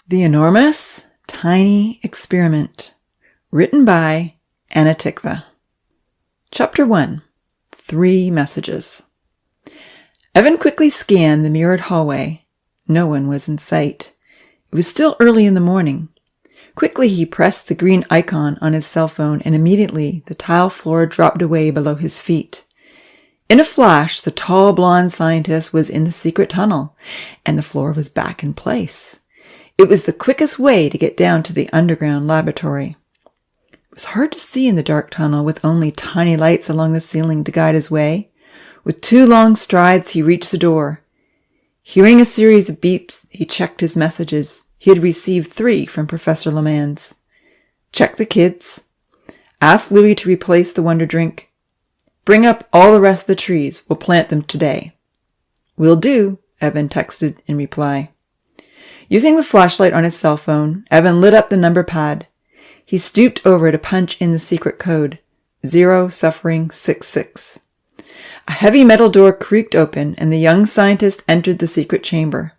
The Enormous Tiny Experiment, written by Anna Tikvah. Chapter 1. 3 Messages. Evan quickly scanned the mirrored hallway. No one was in sight. It was still early in the morning. Quickly he pressed the green icon on his cell phone, and immediately the tile floor dropped away below his feet. In a flash, the tall blonde scientist was in the secret tunnel, and the floor was back in place. It was the quickest way to get down to the underground laboratory. It was hard to see in the dark tunnel with only tiny lights along the ceiling to guide his way. With 2 long strides, he reached the door. Hearing a series of beeps, he checked his messages. He had received 3 from Professor Lemans. Check the kids. Ask Louis to replace the Wonder Drink. Bring up all the rest of the trees. We'll plant them today. Will do, Evan texted in reply. Using the flashlight on his cell phone, Evan lit up the number pad. He stooped over to punch in the secret code, 0-suffering-66. A heavy metal door creaked open, and the young scientist entered the secret chamber.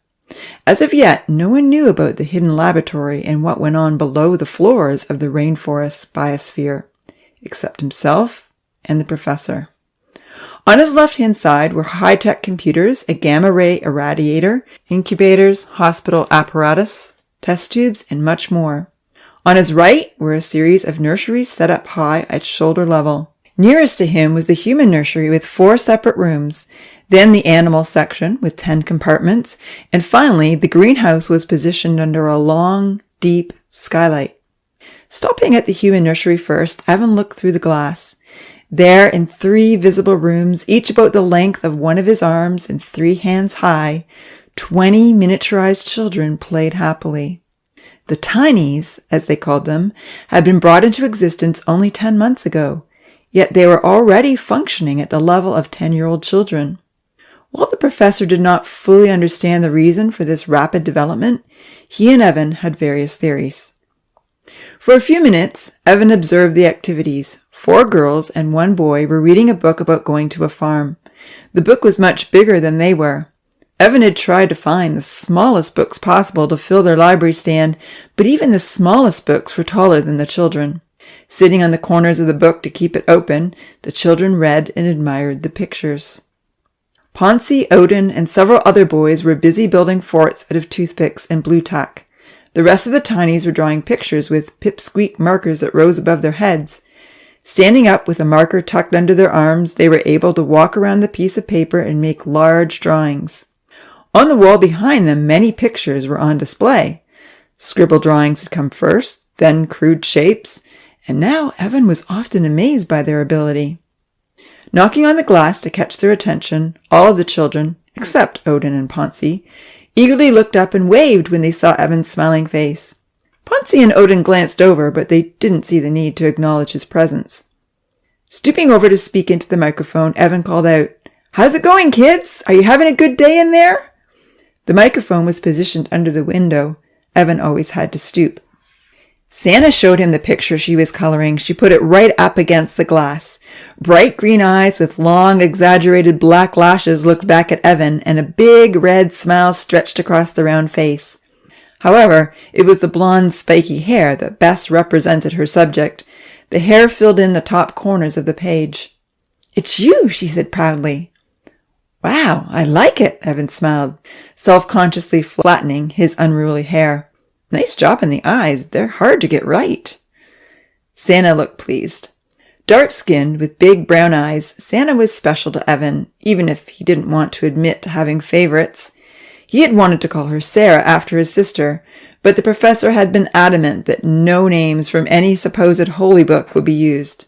As of yet, no one knew about the hidden laboratory and what went on below the floors of the rainforest biosphere, except himself and the professor. On his left-hand side were high-tech computers, a gamma-ray irradiator, incubators, hospital apparatus, test tubes, and much more. On his right were a series of nurseries set up high at shoulder level. Nearest to him was the human nursery with 4 separate rooms, then the animal section with 10 compartments, and finally the greenhouse was positioned under a long, deep skylight. Stopping at the human nursery first, Evan looked through the glass. There, in 3 visible rooms, each about the length of one of his arms and 3 hands high, 20 miniaturized children played happily. The tinies, as they called them, had been brought into existence only 10 months ago, yet they were already functioning at the level of 10-year-old children. While the professor did not fully understand the reason for this rapid development, he and Evan had various theories. For a few minutes, Evan observed the activities. 4 girls and 1 boy were reading a book about going to a farm. The book was much bigger than they were. Evan had tried to find the smallest books possible to fill their library stand, but even the smallest books were taller than the children. Sitting on the corners of the book to keep it open, the children read and admired the pictures. Ponzi, Odin, and several other boys were busy building forts out of toothpicks and blue tack. The rest of the tinies were drawing pictures with pipsqueak markers that rose above their heads. Standing up with a marker tucked under their arms, they were able to walk around the piece of paper and make large drawings. On the wall behind them, many pictures were on display. Scribble drawings had come first, then crude shapes, and now Evan was often amazed by their ability. Knocking on the glass to catch their attention, all of the children, except Odin and Ponzi, eagerly looked up and waved when they saw Evan's smiling face. Ponzi and Odin glanced over, but they didn't see the need to acknowledge his presence. Stooping over to speak into the microphone, Evan called out, "How's it going, kids? Are you having a good day in there?" The microphone was positioned under the window. Evan always had to stoop. Santa showed him the picture she was coloring. She put it right up against the glass. Bright green eyes with long, exaggerated black lashes looked back at Evan, and a big red smile stretched across the round face. However, it was the blonde, spiky hair that best represented her subject. The hair filled in the top corners of the page. "It's you," she said proudly. "Wow, I like it," Evan smiled, self-consciously flattening his unruly hair. "Nice job in the eyes. They're hard to get right." Santa looked pleased. Dark-skinned, with big brown eyes, Santa was special to Evan, even if he didn't want to admit to having favorites. He had wanted to call her Sarah after his sister, but the professor had been adamant that no names from any supposed holy book would be used.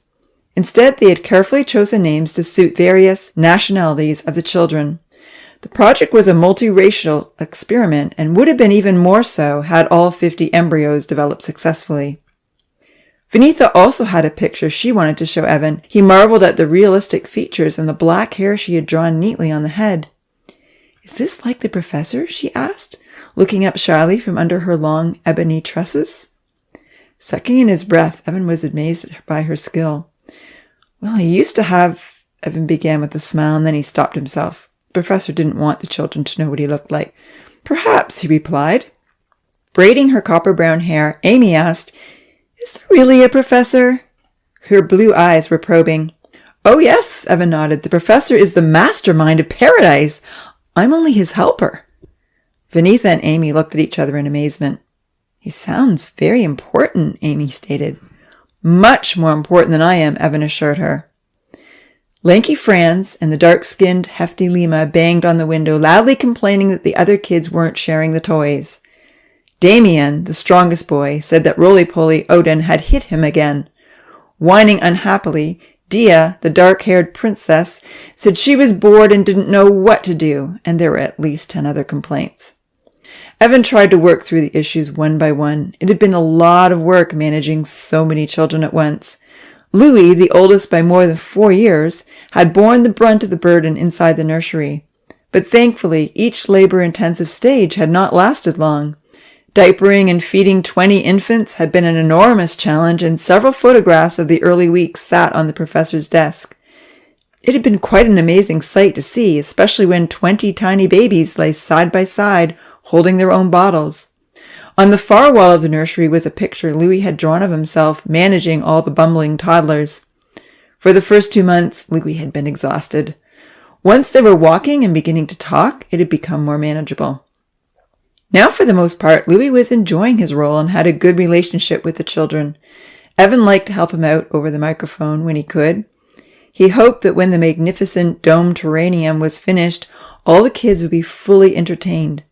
Instead, they had carefully chosen names to suit various nationalities of the children. The project was a multiracial experiment and would have been even more so had all 50 embryos developed successfully. Vinitha also had a picture she wanted to show Evan. He marveled at the realistic features and the black hair she had drawn neatly on the head. "Is this like the professor?" she asked, looking up shyly from under her long ebony tresses. Sucking in his breath, Evan was amazed by her skill. "Well, I used to have," Evan began with a smile, and then he stopped himself. The professor didn't want the children to know what he looked like. "Perhaps," he replied. Braiding her copper-brown hair, Amy asked, "Is there really a professor?" Her blue eyes were probing. "Oh yes," Evan nodded. "The professor is the mastermind of paradise. I'm only his helper." Vanitha and Amy looked at each other in amazement. "He sounds very important," Amy stated. "Much more important than I am," Evan assured her. Lanky Franz and the dark-skinned, hefty Lima banged on the window, loudly complaining that the other kids weren't sharing the toys. Damien, the strongest boy, said that roly-poly Odin had hit him again. Whining unhappily, Dia, the dark-haired princess, said she was bored and didn't know what to do, and there were at least 10 other complaints. Evan tried to work through the issues one by one. It had been a lot of work managing so many children at once. Louis, the oldest by more than 4 years, had borne the brunt of the burden inside the nursery. But thankfully, each labor-intensive stage had not lasted long. Diapering and feeding 20 infants had been an enormous challenge, and several photographs of the early weeks sat on the professor's desk. It had been quite an amazing sight to see, especially when 20 tiny babies lay side by side, holding their own bottles. On the far wall of the nursery was a picture Louis had drawn of himself managing all the bumbling toddlers. For the first 2 months, Louis had been exhausted. Once they were walking and beginning to talk, it had become more manageable. Now, for the most part, Louis was enjoying his role and had a good relationship with the children. Evan liked to help him out over the microphone when he could. He hoped that when the magnificent domed terrarium was finished, all the kids would be fully entertained.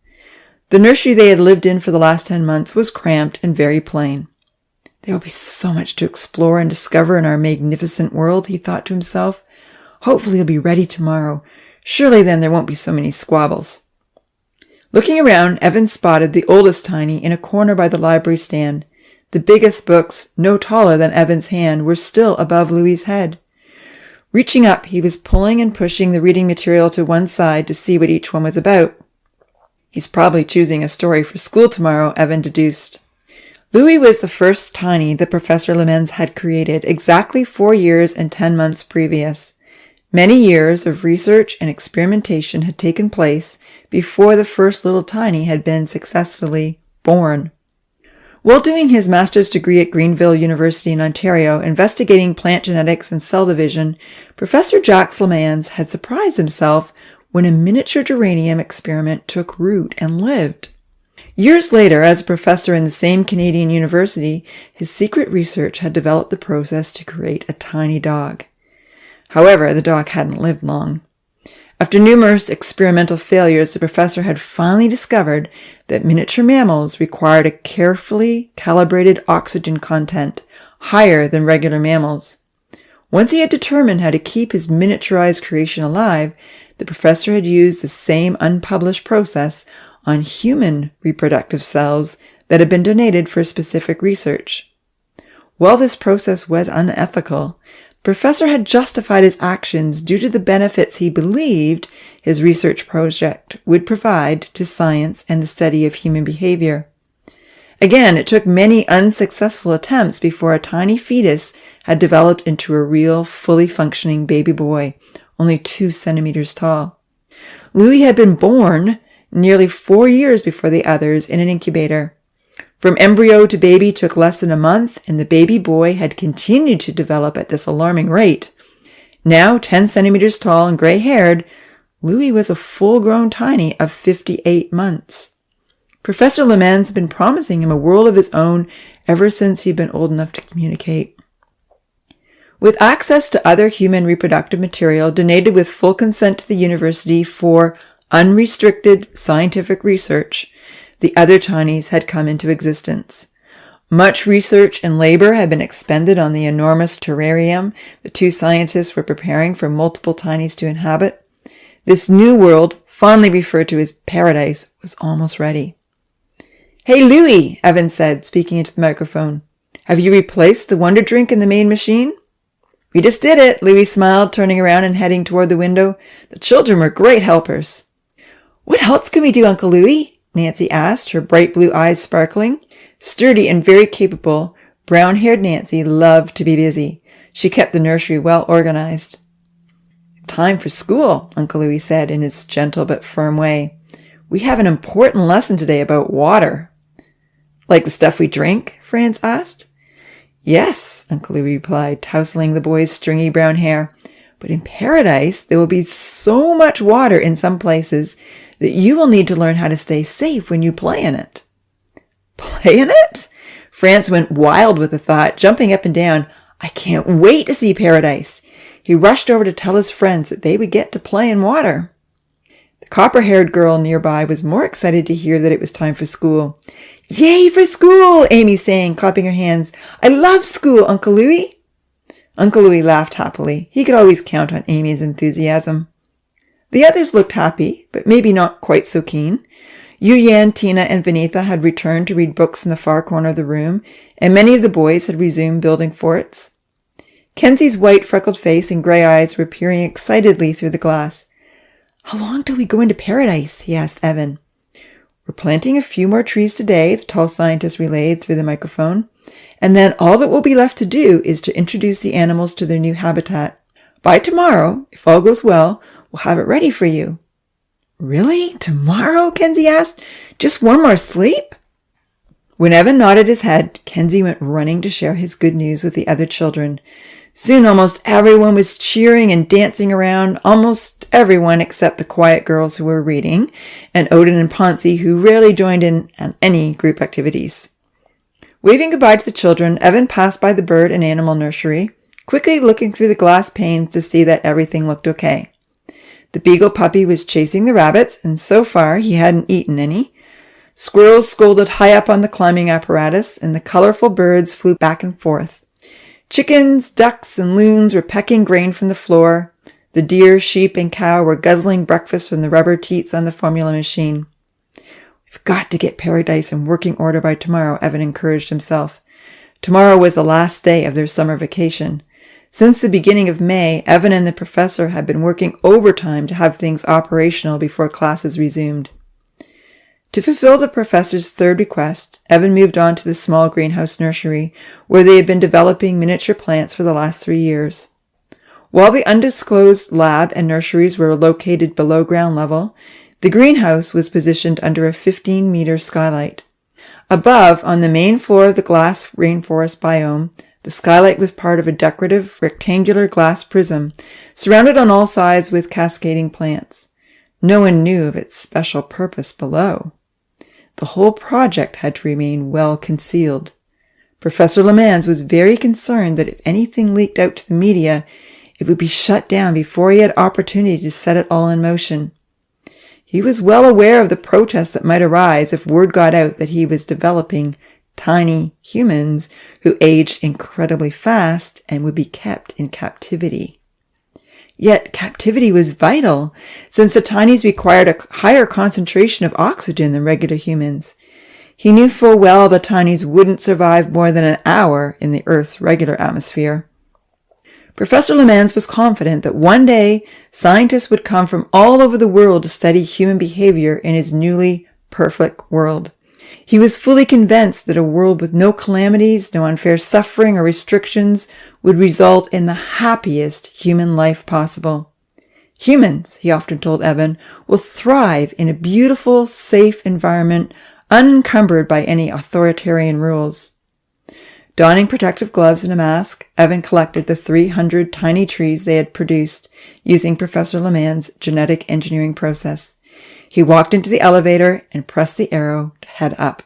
The nursery they had lived in for the last 10 months was cramped and very plain. There will be so much to explore and discover in our magnificent world, he thought to himself. Hopefully he'll be ready tomorrow. Surely then there won't be so many squabbles. Looking around, Evan spotted the oldest Tiny in a corner by the library stand. The biggest books, no taller than Evan's hand, were still above Louis's head. Reaching up, he was pulling and pushing the reading material to one side to see what each one was about. He's probably choosing a story for school tomorrow, Evan deduced. Louis was the first Tiny that Professor Lemans had created, exactly 4 years and 10 months previous. Many years of research and experimentation had taken place before the first little Tiny had been successfully born. While doing his master's degree at Greenville University in Ontario, investigating plant genetics and cell division, Professor Jacques Lemans had surprised himself when a miniature geranium experiment took root and lived. Years later, as a professor in the same Canadian university, his secret research had developed the process to create a tiny dog. However, the dog hadn't lived long. After numerous experimental failures, the professor had finally discovered that miniature mammals required a carefully calibrated oxygen content, higher than regular mammals. Once he had determined how to keep his miniaturized creation alive, the professor had used the same unpublished process on human reproductive cells that had been donated for specific research. While this process was unethical, the professor had justified his actions due to the benefits he believed his research project would provide to science and the study of human behavior. Again, it took many unsuccessful attempts before a tiny fetus had developed into a real, fully functioning baby boy, only 2 centimeters tall. Louis had been born nearly 4 years before the others in an incubator. From embryo to baby took less than a month, and the baby boy had continued to develop at this alarming rate. Now 10 centimeters tall and gray-haired, Louis was a full-grown Tiny of 58 months. Professor Lemans had been promising him a world of his own ever since he'd been old enough to communicate. With access to other human reproductive material donated with full consent to the university for unrestricted scientific research, the other Tinies had come into existence. Much research and labor had been expended on the enormous terrarium the 2 scientists were preparing for multiple Tinies to inhabit. This new world, fondly referred to as paradise, was almost ready. "Hey, Louis," Evan said, speaking into the microphone. "Have you replaced the wonder drink in the main machine?" "We just did it," Louis smiled, turning around and heading toward the window. "The children were great helpers." "What else can we do, Uncle Louis?" Nancy asked, her bright blue eyes sparkling. Sturdy and very capable, brown-haired Nancy loved to be busy. She kept the nursery well organized. "Time for school," Uncle Louis said in his gentle but firm way. "We have an important lesson today about water." Like the stuff we drink? Franz asked. Yes, Uncle Louis replied, tousling the boy's stringy brown hair. But in paradise, there will be so much water in some places that you will need to learn how to stay safe when you play in it. Play in it? Franz went wild with the thought, jumping up and down. I can't wait to see paradise. He rushed over to tell his friends that they would get to play in water. The copper-haired girl nearby was more excited to hear that it was time for school. Yay for school, Amy sang, clapping her hands. I love school, Uncle Louis. Uncle Louis laughed happily. He could always count on Amy's enthusiasm. The others looked happy, but maybe not quite so keen. Yuyan, Tina, and Vinitha had returned to read books in the far corner of the room, and many of the boys had resumed building forts. Kenzie's white, freckled face and gray eyes were peering excitedly through the glass. How long till we go into paradise? He asked Evan. We're planting a few more trees today, the tall scientist relayed through the microphone, and then all that will be left to do is to introduce the animals to their new habitat. By tomorrow, if all goes well, we'll have it ready for you. Really? Tomorrow? Kenzie asked. Just one more sleep? When Evan nodded his head, Kenzie went running to share his good news with the other children. Soon almost everyone was cheering and dancing around, almost everyone except the quiet girls who were reading, and Odin and Ponzi, who rarely joined in on any group activities. Waving goodbye to the children, Evan passed by the bird and animal nursery, quickly looking through the glass panes to see that everything looked okay. The beagle puppy was chasing the rabbits, and so far he hadn't eaten any. Squirrels scolded high up on the climbing apparatus, and the colorful birds flew back and forth. Chickens, ducks, and loons were pecking grain from the floor. The deer, sheep, and cow were guzzling breakfast from the rubber teats on the formula machine. We've got to get paradise in working order by tomorrow, Evan encouraged himself. Tomorrow was the last day of their summer vacation. Since the beginning of May, Evan and the professor had been working overtime to have things operational before classes resumed. To fulfill the professor's third request, Evan moved on to the small greenhouse nursery, where they had been developing miniature plants for the last 3 years. While the undisclosed lab and nurseries were located below ground level, the greenhouse was positioned under a 15-meter skylight. Above, on the main floor of the glass rainforest biome, the skylight was part of a decorative rectangular glass prism, surrounded on all sides with cascading plants. No one knew of its special purpose below. The whole project had to remain well concealed. Professor Lemans was very concerned that if anything leaked out to the media, it would be shut down before he had opportunity to set it all in motion. He was well aware of the protests that might arise if word got out that he was developing tiny humans who aged incredibly fast and would be kept in captivity. Yet captivity was vital, since the tinies required a higher concentration of oxygen than regular humans. He knew full well the tinies wouldn't survive more than an hour in the Earth's regular atmosphere. Professor Lemans was confident that one day scientists would come from all over the world to study human behavior in his newly perfect world. He was fully convinced that a world with no calamities, no unfair suffering or restrictions would result in the happiest human life possible. Humans, he often told Evan, will thrive in a beautiful, safe environment unencumbered by any authoritarian rules. Donning protective gloves and a mask, Evan collected the 300 tiny trees they had produced using Professor Lemans' genetic engineering process. He walked into the elevator and pressed the arrow to head up.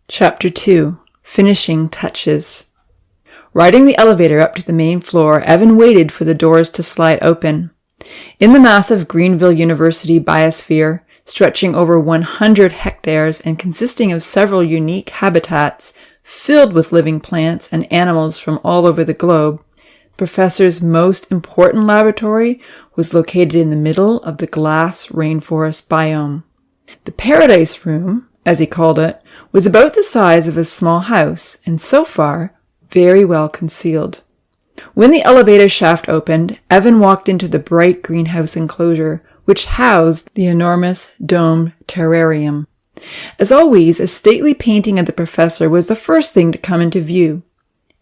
Chapter 2. Finishing Touches. Riding the elevator up to the main floor, Evan waited for the doors to slide open. In the massive Greenville University biosphere, stretching over 100 hectares and consisting of several unique habitats filled with living plants and animals from all over the globe, the professor's most important laboratory was located in the middle of the glass rainforest biome. The Paradise Room, as he called it, was about the size of a small house and so far very well concealed. When the elevator shaft opened, Evan walked into the bright greenhouse enclosure, which housed the enormous domed terrarium. As always, a stately painting of the professor was the first thing to come into view.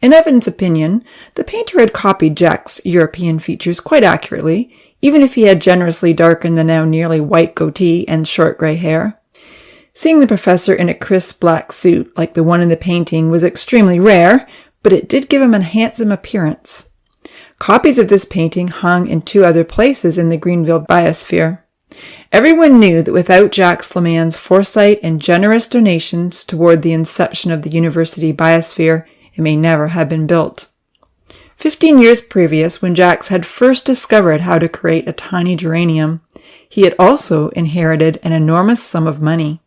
In Evan's opinion, the painter had copied Jack's European features quite accurately, even if he had generously darkened the now nearly white goatee and short grey hair. Seeing the professor in a crisp black suit like the one in the painting was extremely rare, but it did give him a handsome appearance. Copies of this painting hung in 2 other places in the Greenville biosphere. Everyone knew that without Jacques Lemans' foresight and generous donations toward the inception of the university biosphere, it may never have been built. 15 years previous, when Jacques had first discovered how to create a tiny geranium, he had also inherited an enormous sum of money.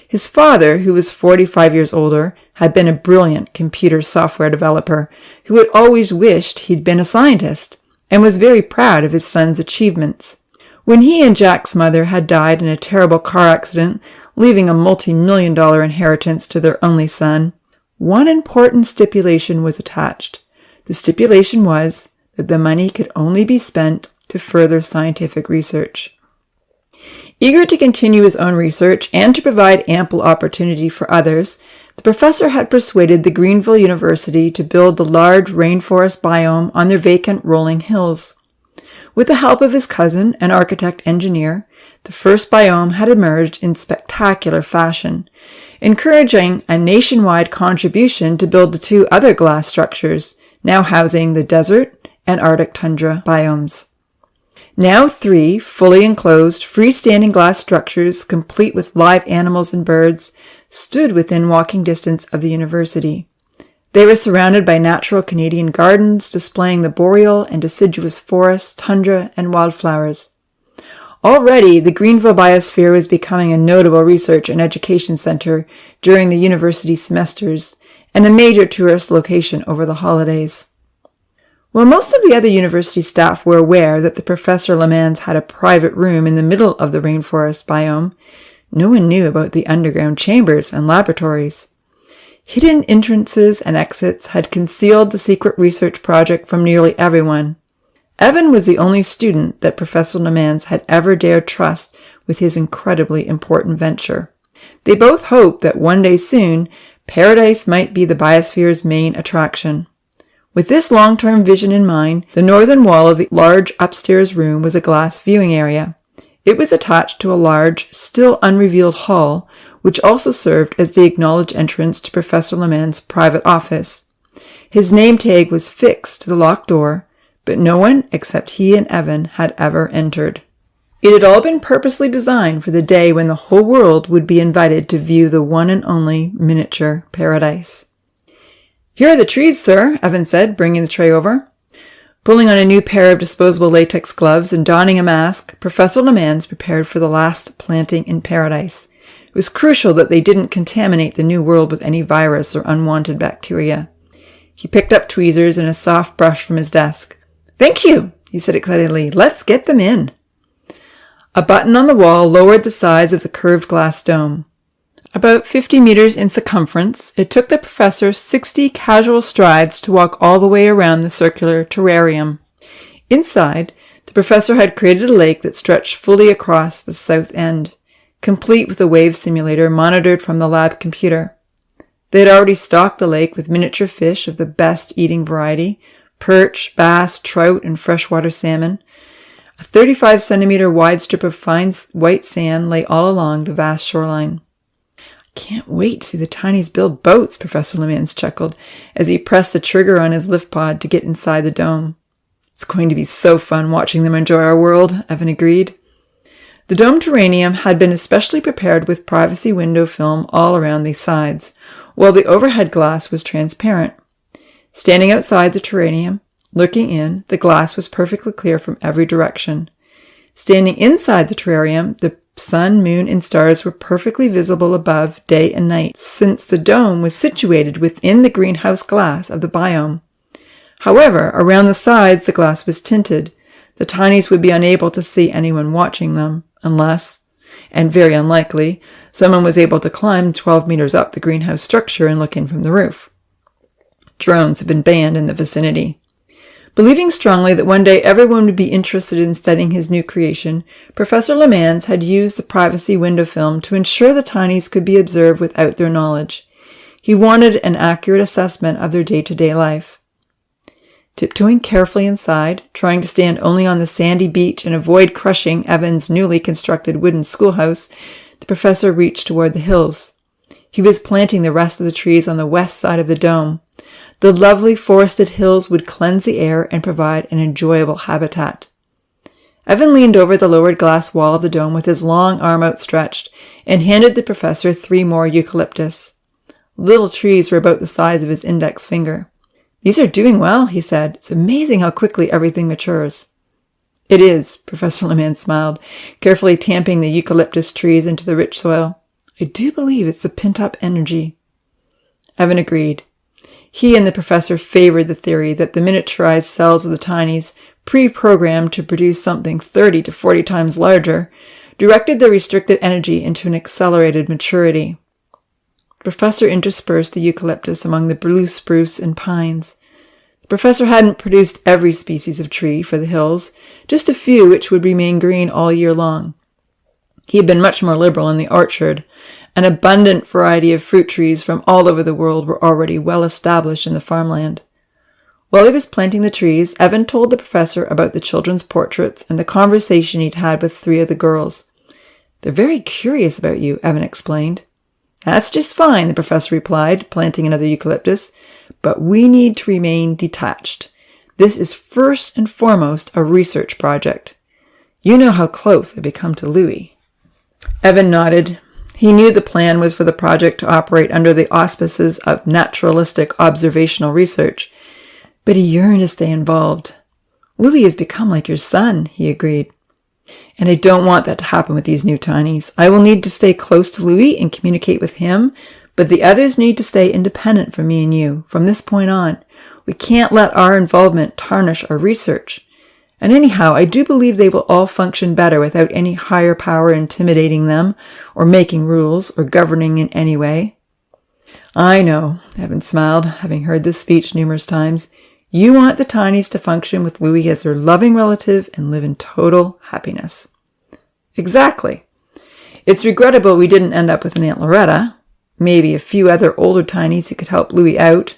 His father, who was 45 years older, had been a brilliant computer software developer who had always wished he'd been a scientist and was very proud of his son's achievements. When he and Jack's mother had died in a terrible car accident, leaving a multi-million-dollar inheritance to their only son, one important stipulation was attached. The stipulation was that the money could only be spent to further scientific research. Eager to continue his own research and to provide ample opportunity for others, the professor had persuaded the Greenville University to build the large rainforest biome on their vacant rolling hills. With the help of his cousin, an architect-engineer, the first biome had emerged in spectacular fashion, encouraging a nationwide contribution to build the 2 other glass structures, now housing the desert and Arctic tundra biomes. Now 3 fully enclosed, freestanding glass structures, complete with live animals and birds, stood within walking distance of the university. They were surrounded by natural Canadian gardens, displaying the boreal and deciduous forests, tundra, and wildflowers. Already, the Greenville biosphere was becoming a notable research and education center during the university semesters, and a major tourist location over the holidays. While most of the other university staff were aware that the Professor Lemans had a private room in the middle of the rainforest biome, no one knew about the underground chambers and laboratories. Hidden entrances and exits had concealed the secret research project from nearly everyone. Evan was the only student that Professor Lemans had ever dared trust with his incredibly important venture. They both hoped that one day soon, Paradise might be the biosphere's main attraction. With this long-term vision in mind, the northern wall of the large upstairs room was a glass viewing area. It was attached to a large, still unrevealed hall, which also served as the acknowledged entrance to Professor Lemans' private office. His name tag was fixed to the locked door, but no one except he and Evan had ever entered. It had all been purposely designed for the day when the whole world would be invited to view the one and only miniature paradise. "Here are the trees, sir," Evan said, bringing the tray over. Pulling on a new pair of disposable latex gloves and donning a mask, Professor Lemans prepared for the last planting in paradise. It was crucial that they didn't contaminate the new world with any virus or unwanted bacteria. He picked up tweezers and a soft brush from his desk. "Thank you," he said excitedly. "Let's get them in." A button on the wall lowered the size of the curved glass dome. About 50 meters in circumference, it took the professor 60 casual strides to walk all the way around the circular terrarium. Inside, the professor had created a lake that stretched fully across the south end, complete with a wave simulator monitored from the lab computer. They had already stocked the lake with miniature fish of the best eating variety, perch, bass, trout, and freshwater salmon. A 35-centimeter wide strip of fine white sand lay all along the vast shoreline. "Can't wait to see the tinies build boats," Professor Lemans chuckled as he pressed the trigger on his lift pod to get inside the dome. "It's going to be so fun watching them enjoy our world," Evan agreed. The dome terrarium had been especially prepared with privacy window film all around the sides, while the overhead glass was transparent. Standing outside the terrarium, looking in, the glass was perfectly clear from every direction. Standing inside the terrarium, the sun, moon, and stars were perfectly visible above day and night, since the dome was situated within the greenhouse glass of the biome. However, around the sides the glass was tinted. The tinies would be unable to see anyone watching them, unless, and very unlikely, someone was able to climb 12 meters up the greenhouse structure and look in from the roof. Drones had been banned in the vicinity. Believing strongly that one day everyone would be interested in studying his new creation, Professor Lemans had used the privacy window film to ensure the tinies could be observed without their knowledge. He wanted an accurate assessment of their day-to-day life. Tiptoeing carefully inside, trying to stand only on the sandy beach and avoid crushing Evan's newly constructed wooden schoolhouse, the professor reached toward the hills. He was planting the rest of the trees on the west side of the dome. The lovely forested hills would cleanse the air and provide an enjoyable habitat. Evan leaned over the lowered glass wall of the dome with his long arm outstretched and handed the professor 3 more eucalyptus. Little trees were about the size of his index finger. "These are doing well," he said. "It's amazing how quickly everything matures." "It is," Professor Lemans smiled, carefully tamping the eucalyptus trees into the rich soil. "I do believe it's the pent-up energy." Evan agreed. He and the professor favored the theory that the miniaturized cells of the tinies, pre-programmed to produce something 30 to 40 times larger, directed their restricted energy into an accelerated maturity. The professor interspersed the eucalyptus among the blue spruce and pines. The professor hadn't produced every species of tree for the hills, just a few which would remain green all year long. He had been much more liberal in the orchard. An abundant variety of fruit trees from all over the world were already well established in the farmland. While he was planting the trees, Evan told the professor about the children's portraits and the conversation he'd had with 3 of the girls. "They're very curious about you," Evan explained. "That's just fine," the professor replied, planting another eucalyptus. "But we need to remain detached. This is first and foremost a research project. You know how close I've become to Louis." Evan nodded. He knew the plan was for the project to operate under the auspices of naturalistic observational research, but he yearned to stay involved. "Louis has become like your son," he agreed. "And I don't want that to happen with these new tinies. I will need to stay close to Louis and communicate with him, but the others need to stay independent from me and you from this point on. We can't let our involvement tarnish our research. And anyhow, I do believe they will all function better without any higher power intimidating them, or making rules, or governing in any way." "I know," Evan smiled, having heard this speech numerous times. "You want the tinies to function with Louis as their loving relative and live in total happiness." "Exactly. It's regrettable we didn't end up with an Aunt Loretta. Maybe a few other older tinies who could help Louis out."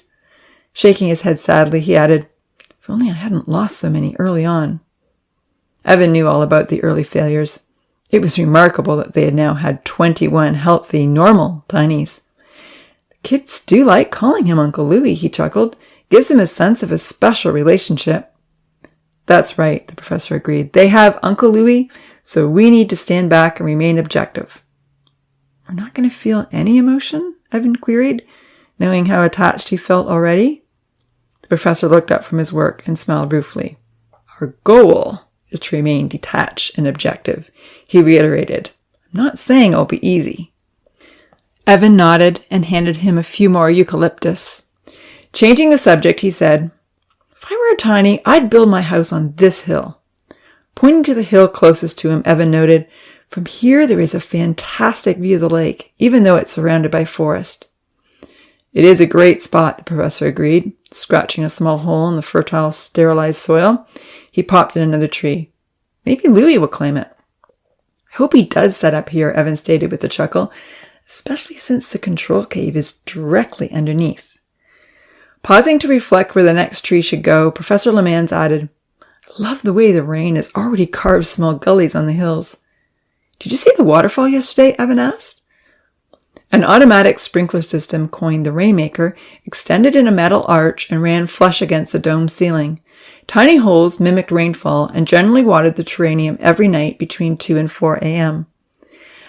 Shaking his head sadly, he added, "If only I hadn't lost so many early on." Evan knew all about the early failures. It was remarkable that they had now had 21 healthy, normal tinies. "The kids do like calling him Uncle Louis," he chuckled. "Gives them a sense of a special relationship." "That's right," the professor agreed. "They have Uncle Louis, so we need to stand back and remain objective." "We're not going to feel any emotion?" Evan queried, knowing how attached he felt already. The professor looked up from his work and smiled ruefully. "Our goal is to remain detached and objective," he reiterated. "I'm not saying it'll be easy." Evan nodded and handed him a few more eucalyptus. Changing the subject, he said, "If I were a tiny, I'd build my house on this hill." Pointing to the hill closest to him, Evan noted, "From here there is a fantastic view of the lake, even though it's surrounded by forest." "It is a great spot," the professor agreed. Scratching a small hole in the fertile, sterilized soil, he popped in another tree. "Maybe Louis will claim it." "I hope he does set up here," Evan stated with a chuckle, "especially since the control cave is directly underneath." Pausing to reflect where the next tree should go, Professor Lemans added, "I love the way the rain has already carved small gullies on the hills." "Did you see the waterfall yesterday?" Evan asked. An automatic sprinkler system, coined the Rainmaker, extended in a metal arch and ran flush against the dome ceiling. Tiny holes mimicked rainfall and generally watered the terrarium every night between 2 and 4 a.m.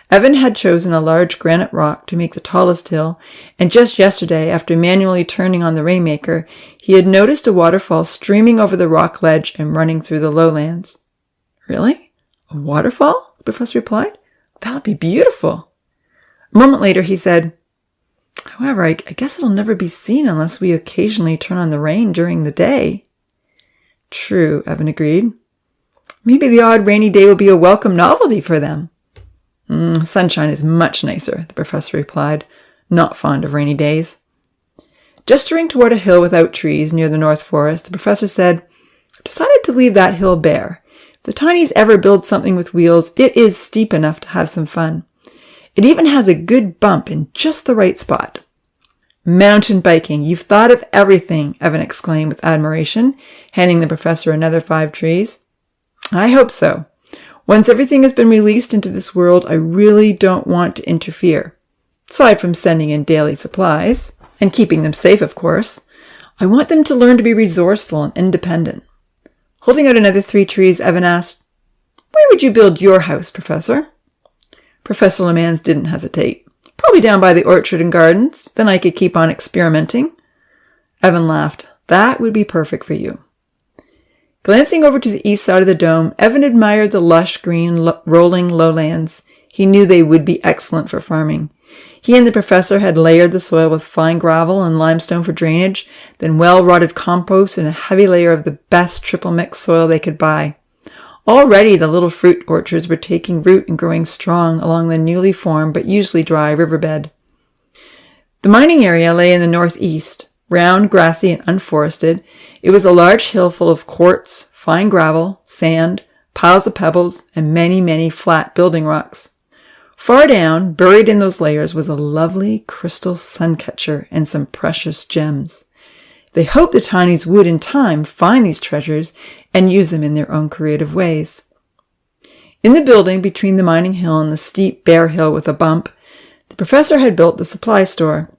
Evan had chosen a large granite rock to make the tallest hill, and just yesterday, after manually turning on the Rainmaker, he had noticed a waterfall streaming over the rock ledge and running through the lowlands. "Really? A waterfall?" the professor replied. "That would be beautiful." A moment later, he said, "However, I guess it'll never be seen unless we occasionally turn on the rain during the day." "True," Evan agreed. "Maybe the odd rainy day will be a welcome novelty for them." Sunshine is much nicer," the professor replied, not fond of rainy days. Gesturing toward a hill without trees near the North Forest, the professor said, I've decided to leave that hill bare. If the tinies ever build something with wheels, it is steep enough to have some fun. It even has a good bump in just the right spot. Mountain biking, you've thought of everything, Evan exclaimed with admiration, handing the professor another 5 trees. I hope so. Once everything has been released into this world, I really don't want to interfere. Aside from sending in daily supplies, and keeping them safe, of course, I want them to learn to be resourceful and independent. Holding out another 3 trees, Evan asked, "Where would you build your house, Professor?" Professor Lemans didn't hesitate. "Probably down by the orchard and gardens. Then I could keep on experimenting." Evan laughed. "That would be perfect for you." Glancing over to the east side of the dome, Evan admired the lush green rolling lowlands. He knew they would be excellent for farming. He and the professor had layered the soil with fine gravel and limestone for drainage, then well-rotted compost and a heavy layer of the best triple mix soil they could buy. Already the little fruit orchards were taking root and growing strong along the newly formed but usually dry riverbed. The mining area lay in the northeast. Round, grassy, and unforested, it was a large hill full of quartz, fine gravel, sand, piles of pebbles, and many, many flat building rocks. Far down, buried in those layers, was a lovely crystal suncatcher and some precious gems. They hoped the tinies would, in time, find these treasures and use them in their own creative ways. In the building between the mining hill and the steep bare hill with a bump, the professor had built the supply store.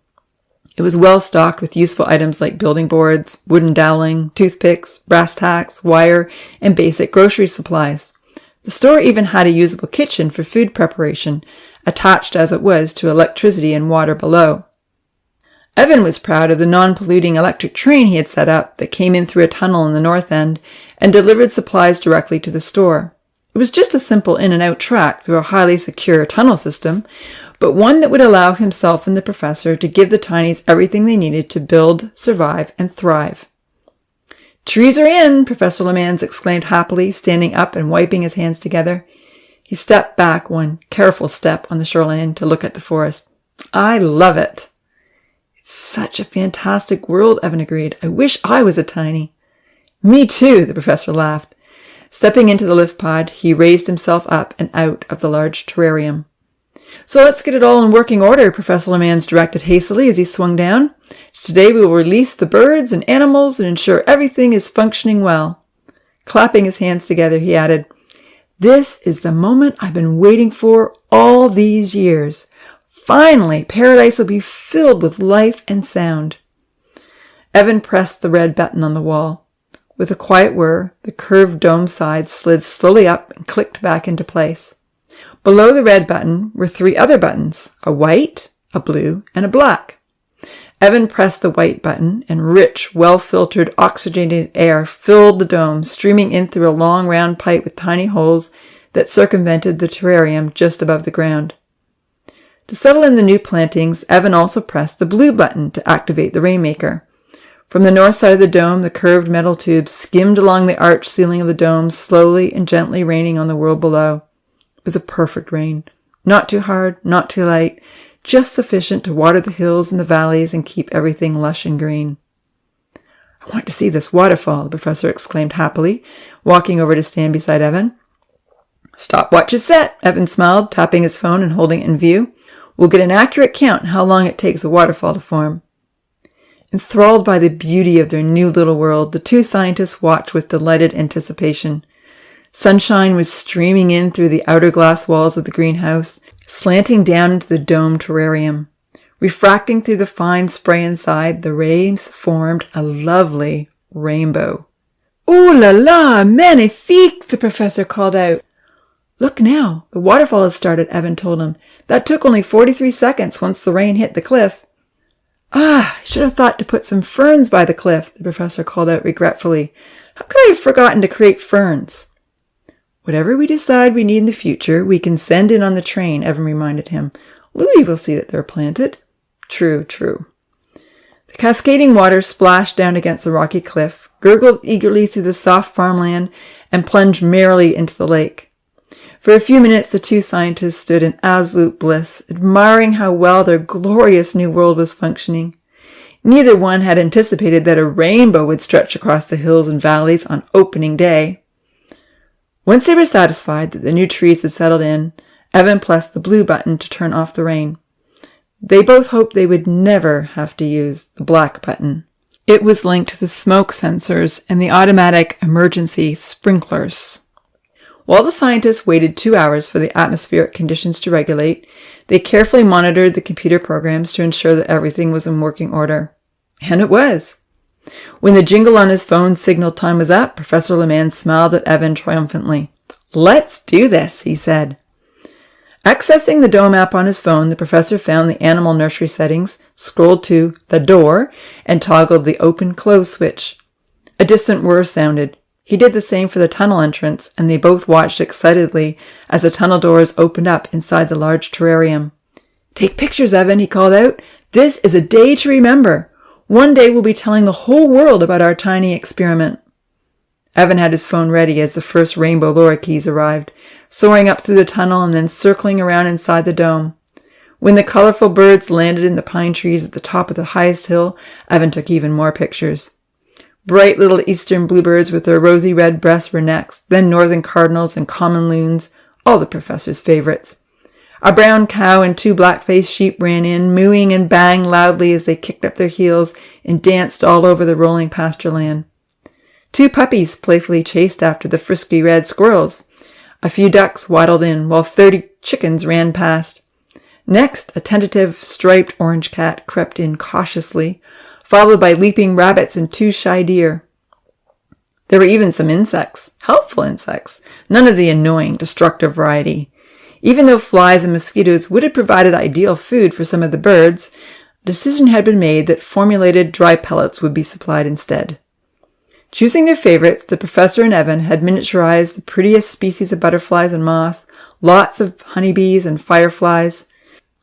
It was well stocked with useful items like building boards, wooden doweling, toothpicks, brass tacks, wire, and basic grocery supplies. The store even had a usable kitchen for food preparation, attached as it was to electricity and water below. Evan was proud of the non-polluting electric train he had set up that came in through a tunnel in the north end and delivered supplies directly to the store. It was just a simple in-and-out track through a highly secure tunnel system, but one that would allow himself and the professor to give the tinies everything they needed to build, survive, and thrive. "Trees are in," Professor Lemans exclaimed happily, standing up and wiping his hands together. He stepped back one careful step on the shoreline to look at the forest. "I love it." "It's such a fantastic world," Evan agreed. "I wish I was a tiny." "Me too," the professor laughed. Stepping into the lift pod, he raised himself up and out of the large terrarium. "So let's get it all in working order," Professor Lemans directed hastily as he swung down. "Today we will release the birds and animals and ensure everything is functioning well." Clapping his hands together, he added, "This is the moment I've been waiting for all these years. Finally, paradise will be filled with life and sound." Evan pressed the red button on the wall. With a quiet whir, the curved dome side slid slowly up and clicked back into place. Below the red button were 3 other buttons, a white, a blue, and a black. Evan pressed the white button, and rich, well-filtered, oxygenated air filled the dome, streaming in through a long round pipe with tiny holes that circumvented the terrarium just above the ground. To settle in the new plantings, Evan also pressed the blue button to activate the rainmaker. From the north side of the dome, the curved metal tubes skimmed along the arched ceiling of the dome, slowly and gently raining on the world below. It was a perfect rain. Not too hard, not too light, just sufficient to water the hills and the valleys and keep everything lush and green. "I want to see this waterfall," the professor exclaimed happily, walking over to stand beside Evan. "Stopwatch is set," Evan smiled, tapping his phone and holding it in view. "We'll get an accurate count how long it takes a waterfall to form." Enthralled by the beauty of their new little world, the 2 scientists watched with delighted anticipation. Sunshine was streaming in through the outer glass walls of the greenhouse, slanting down into the domed terrarium. Refracting through the fine spray inside, the rays formed a lovely rainbow. "Ooh la la, magnifique!" the professor called out. "Look now, the waterfall has started," Evan told him. "That took only 43 seconds once the rain hit the cliff." "Ah, I should have thought to put some ferns by the cliff," the professor called out regretfully. "How could I have forgotten to create ferns?" "Whatever we decide we need in the future, we can send in on the train," Evan reminded him. "Louis will see that they're planted." "True, true." The cascading water splashed down against the rocky cliff, gurgled eagerly through the soft farmland, and plunged merrily into the lake. For a few minutes, the 2 scientists stood in absolute bliss, admiring how well their glorious new world was functioning. Neither one had anticipated that a rainbow would stretch across the hills and valleys on opening day. Once they were satisfied that the new trees had settled in, Evan pressed the blue button to turn off the rain. They both hoped they would never have to use the black button. It was linked to the smoke sensors and the automatic emergency sprinklers. While the scientists waited 2 hours for the atmospheric conditions to regulate, they carefully monitored the computer programs to ensure that everything was in working order. And it was. When the jingle on his phone signaled time was up, Professor Lemans smiled at Evan triumphantly. "Let's do this," he said. Accessing the Dome app on his phone, the professor found the animal nursery settings, scrolled to the door, and toggled the open-close switch. A distant whir sounded. He did the same for the tunnel entrance, and they both watched excitedly as the tunnel doors opened up inside the large terrarium. "Take pictures, Evan," he called out. "This is a day to remember. One day we'll be telling the whole world about our tiny experiment." Evan had his phone ready as the first rainbow lorikeets arrived, soaring up through the tunnel and then circling around inside the dome. When the colorful birds landed in the pine trees at the top of the highest hill, Evan took even more pictures. Bright little eastern bluebirds with their rosy red breasts were next, then northern cardinals and common loons, all the professor's favorites. A brown cow and 2 black-faced sheep ran in, mooing and baaing loudly as they kicked up their heels and danced all over the rolling pasture land. 2 puppies playfully chased after the frisky red squirrels. A few ducks waddled in, while 30 chickens ran past. Next, a tentative striped orange cat crept in cautiously, followed by leaping rabbits and 2 shy deer. There were even some insects, helpful insects, none of the annoying, destructive variety. Even though flies and mosquitoes would have provided ideal food for some of the birds, a decision had been made that formulated dry pellets would be supplied instead. Choosing their favorites, the professor and Evan had miniaturized the prettiest species of butterflies and moths, lots of honeybees and fireflies.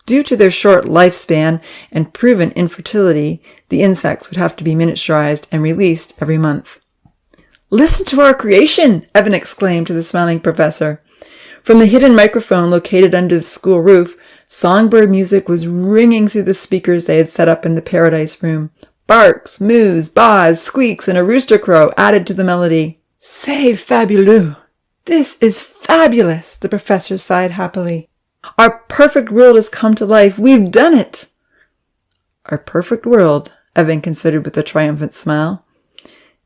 Due to their short lifespan and proven infertility, the insects would have to be miniaturized and released every month. "Listen to our creation!" Evan exclaimed to the smiling professor. From the hidden microphone located under the school roof, songbird music was ringing through the speakers they had set up in the Paradise Room. Barks, moos, baas, squeaks, and a rooster crow added to the melody. "C'est fabuleux! This is fabulous!" the professor sighed happily. "Our perfect world has come to life. We've done it!" Our perfect world, Evan considered with a triumphant smile.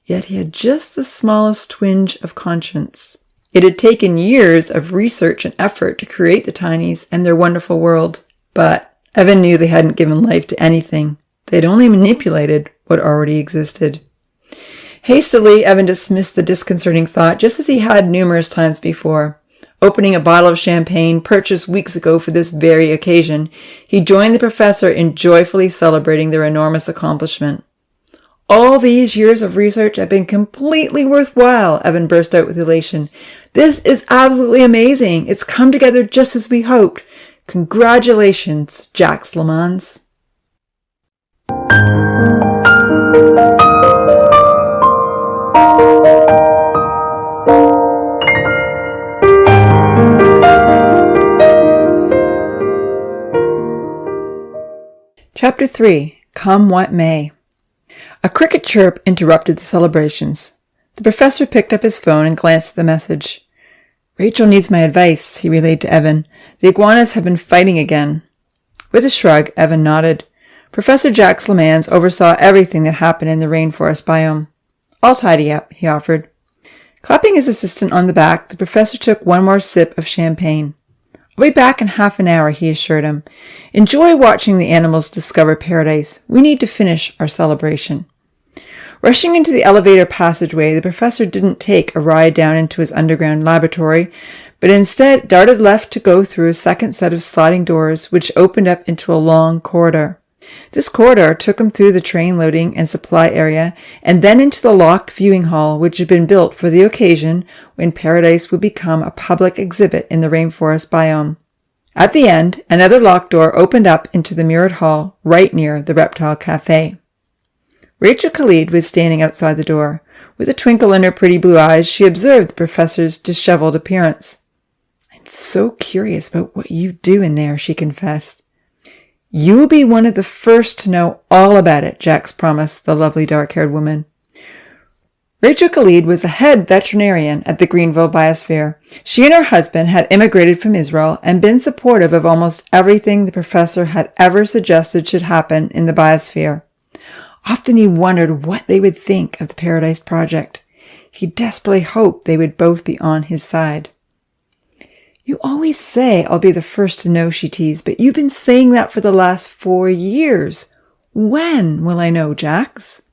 Yet he had just the smallest twinge of conscience. It had taken years of research and effort to create the tinies and their wonderful world. But Evan knew they hadn't given life to anything. They'd only manipulated what already existed. Hastily, Evan dismissed the disconcerting thought, just as he had numerous times before. Opening a bottle of champagne purchased weeks ago for this very occasion, he joined the professor in joyfully celebrating their enormous accomplishment. "All these years of research have been completely worthwhile," Evan burst out with elation. "This is absolutely amazing. It's come together just as we hoped. Congratulations, Jacques Lemans." Chapter 3. Come What May. A cricket chirp interrupted the celebrations. The professor picked up his phone and glanced at the message. "Rachel needs my advice," he relayed to Evan. "The iguanas have been fighting again." With a shrug, Evan nodded. Professor Jacques Lemans oversaw everything that happened in the rainforest biome. "I'll tidy up," he offered. Clapping his assistant on the back, the professor took one more sip of champagne. "I'll be back in half an hour," he assured him. "Enjoy watching the animals discover paradise. We need to finish our celebration." Rushing into the elevator passageway, the professor didn't take a ride down into his underground laboratory, but instead darted left to go through a second set of sliding doors, which opened up into a long corridor. This corridor took him through the train loading and supply area, and then into the locked viewing hall, which had been built for the occasion when paradise would become a public exhibit in the rainforest biome. At the end, another locked door opened up into the mirrored hall, right near the reptile cafe. Rachel Khalid was standing outside the door. With a twinkle in her pretty blue eyes, she observed the professor's disheveled appearance. "I'm so curious about what you do in there," she confessed. You will be one of the first to know all about it, Jax promised the lovely dark-haired woman. Rachel Khalid was the head veterinarian at the Greenville Biosphere. She and her husband had immigrated from Israel and been supportive of almost everything the professor had ever suggested should happen in the biosphere. Often he wondered what they would think of the Paradise Project. He desperately hoped they would both be on his side. You always say I'll be the first to know, she teased, but you've been saying that for the last 4 years. When will I know, Jax?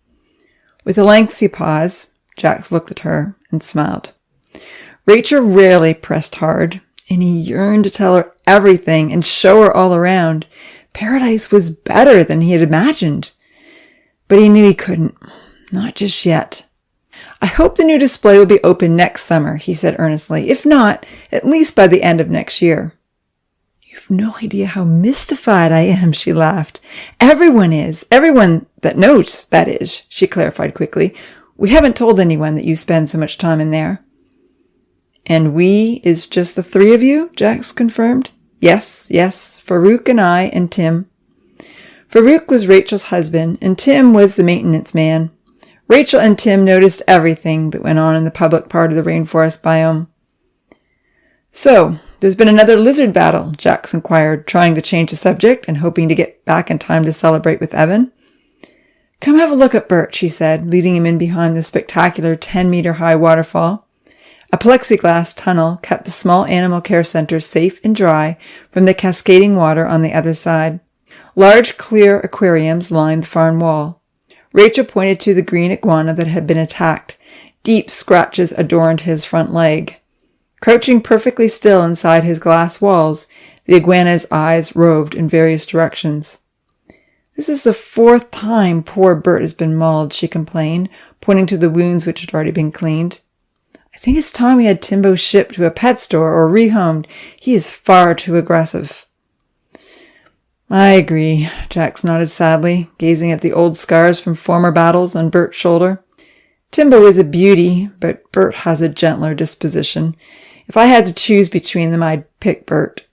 With a lengthy pause, Jax looked at her and smiled. Rachel rarely pressed hard, and he yearned to tell her everything and show her all around. Paradise was better than he had imagined. But he knew he couldn't. Not just yet. I hope the new display will be open next summer, he said earnestly. If not, at least by the end of next year. You've no idea how mystified I am, she laughed. Everyone is. Everyone that knows, that is, she clarified quickly. We haven't told anyone that you spend so much time in there. And we is just the 3 of you, Jax confirmed. Yes, Farouk and I and Tim. Farouk was Rachel's husband, and Tim was the maintenance man. Rachel and Tim noticed everything that went on in the public part of the rainforest biome. So, there's been another lizard battle, Jax inquired, trying to change the subject and hoping to get back in time to celebrate with Evan. Come have a look at Bert, she said, leading him in behind the spectacular 10-meter-high waterfall. A plexiglass tunnel kept the small animal care center safe and dry from the cascading water on the other side. Large, clear aquariums lined the farm wall. Rachel pointed to the green iguana that had been attacked. Deep scratches adorned his front leg. Crouching perfectly still inside his glass walls, the iguana's eyes roved in various directions. This is the 4th time poor Bert has been mauled, she complained, pointing to the wounds which had already been cleaned. I think it's time we had Timbo shipped to a pet store or rehomed. He is far too aggressive. I agree, Jax nodded sadly, gazing at the old scars from former battles on Bert's shoulder. Timbo is a beauty, but Bert has a gentler disposition. If I had to choose between them, I'd pick Bert.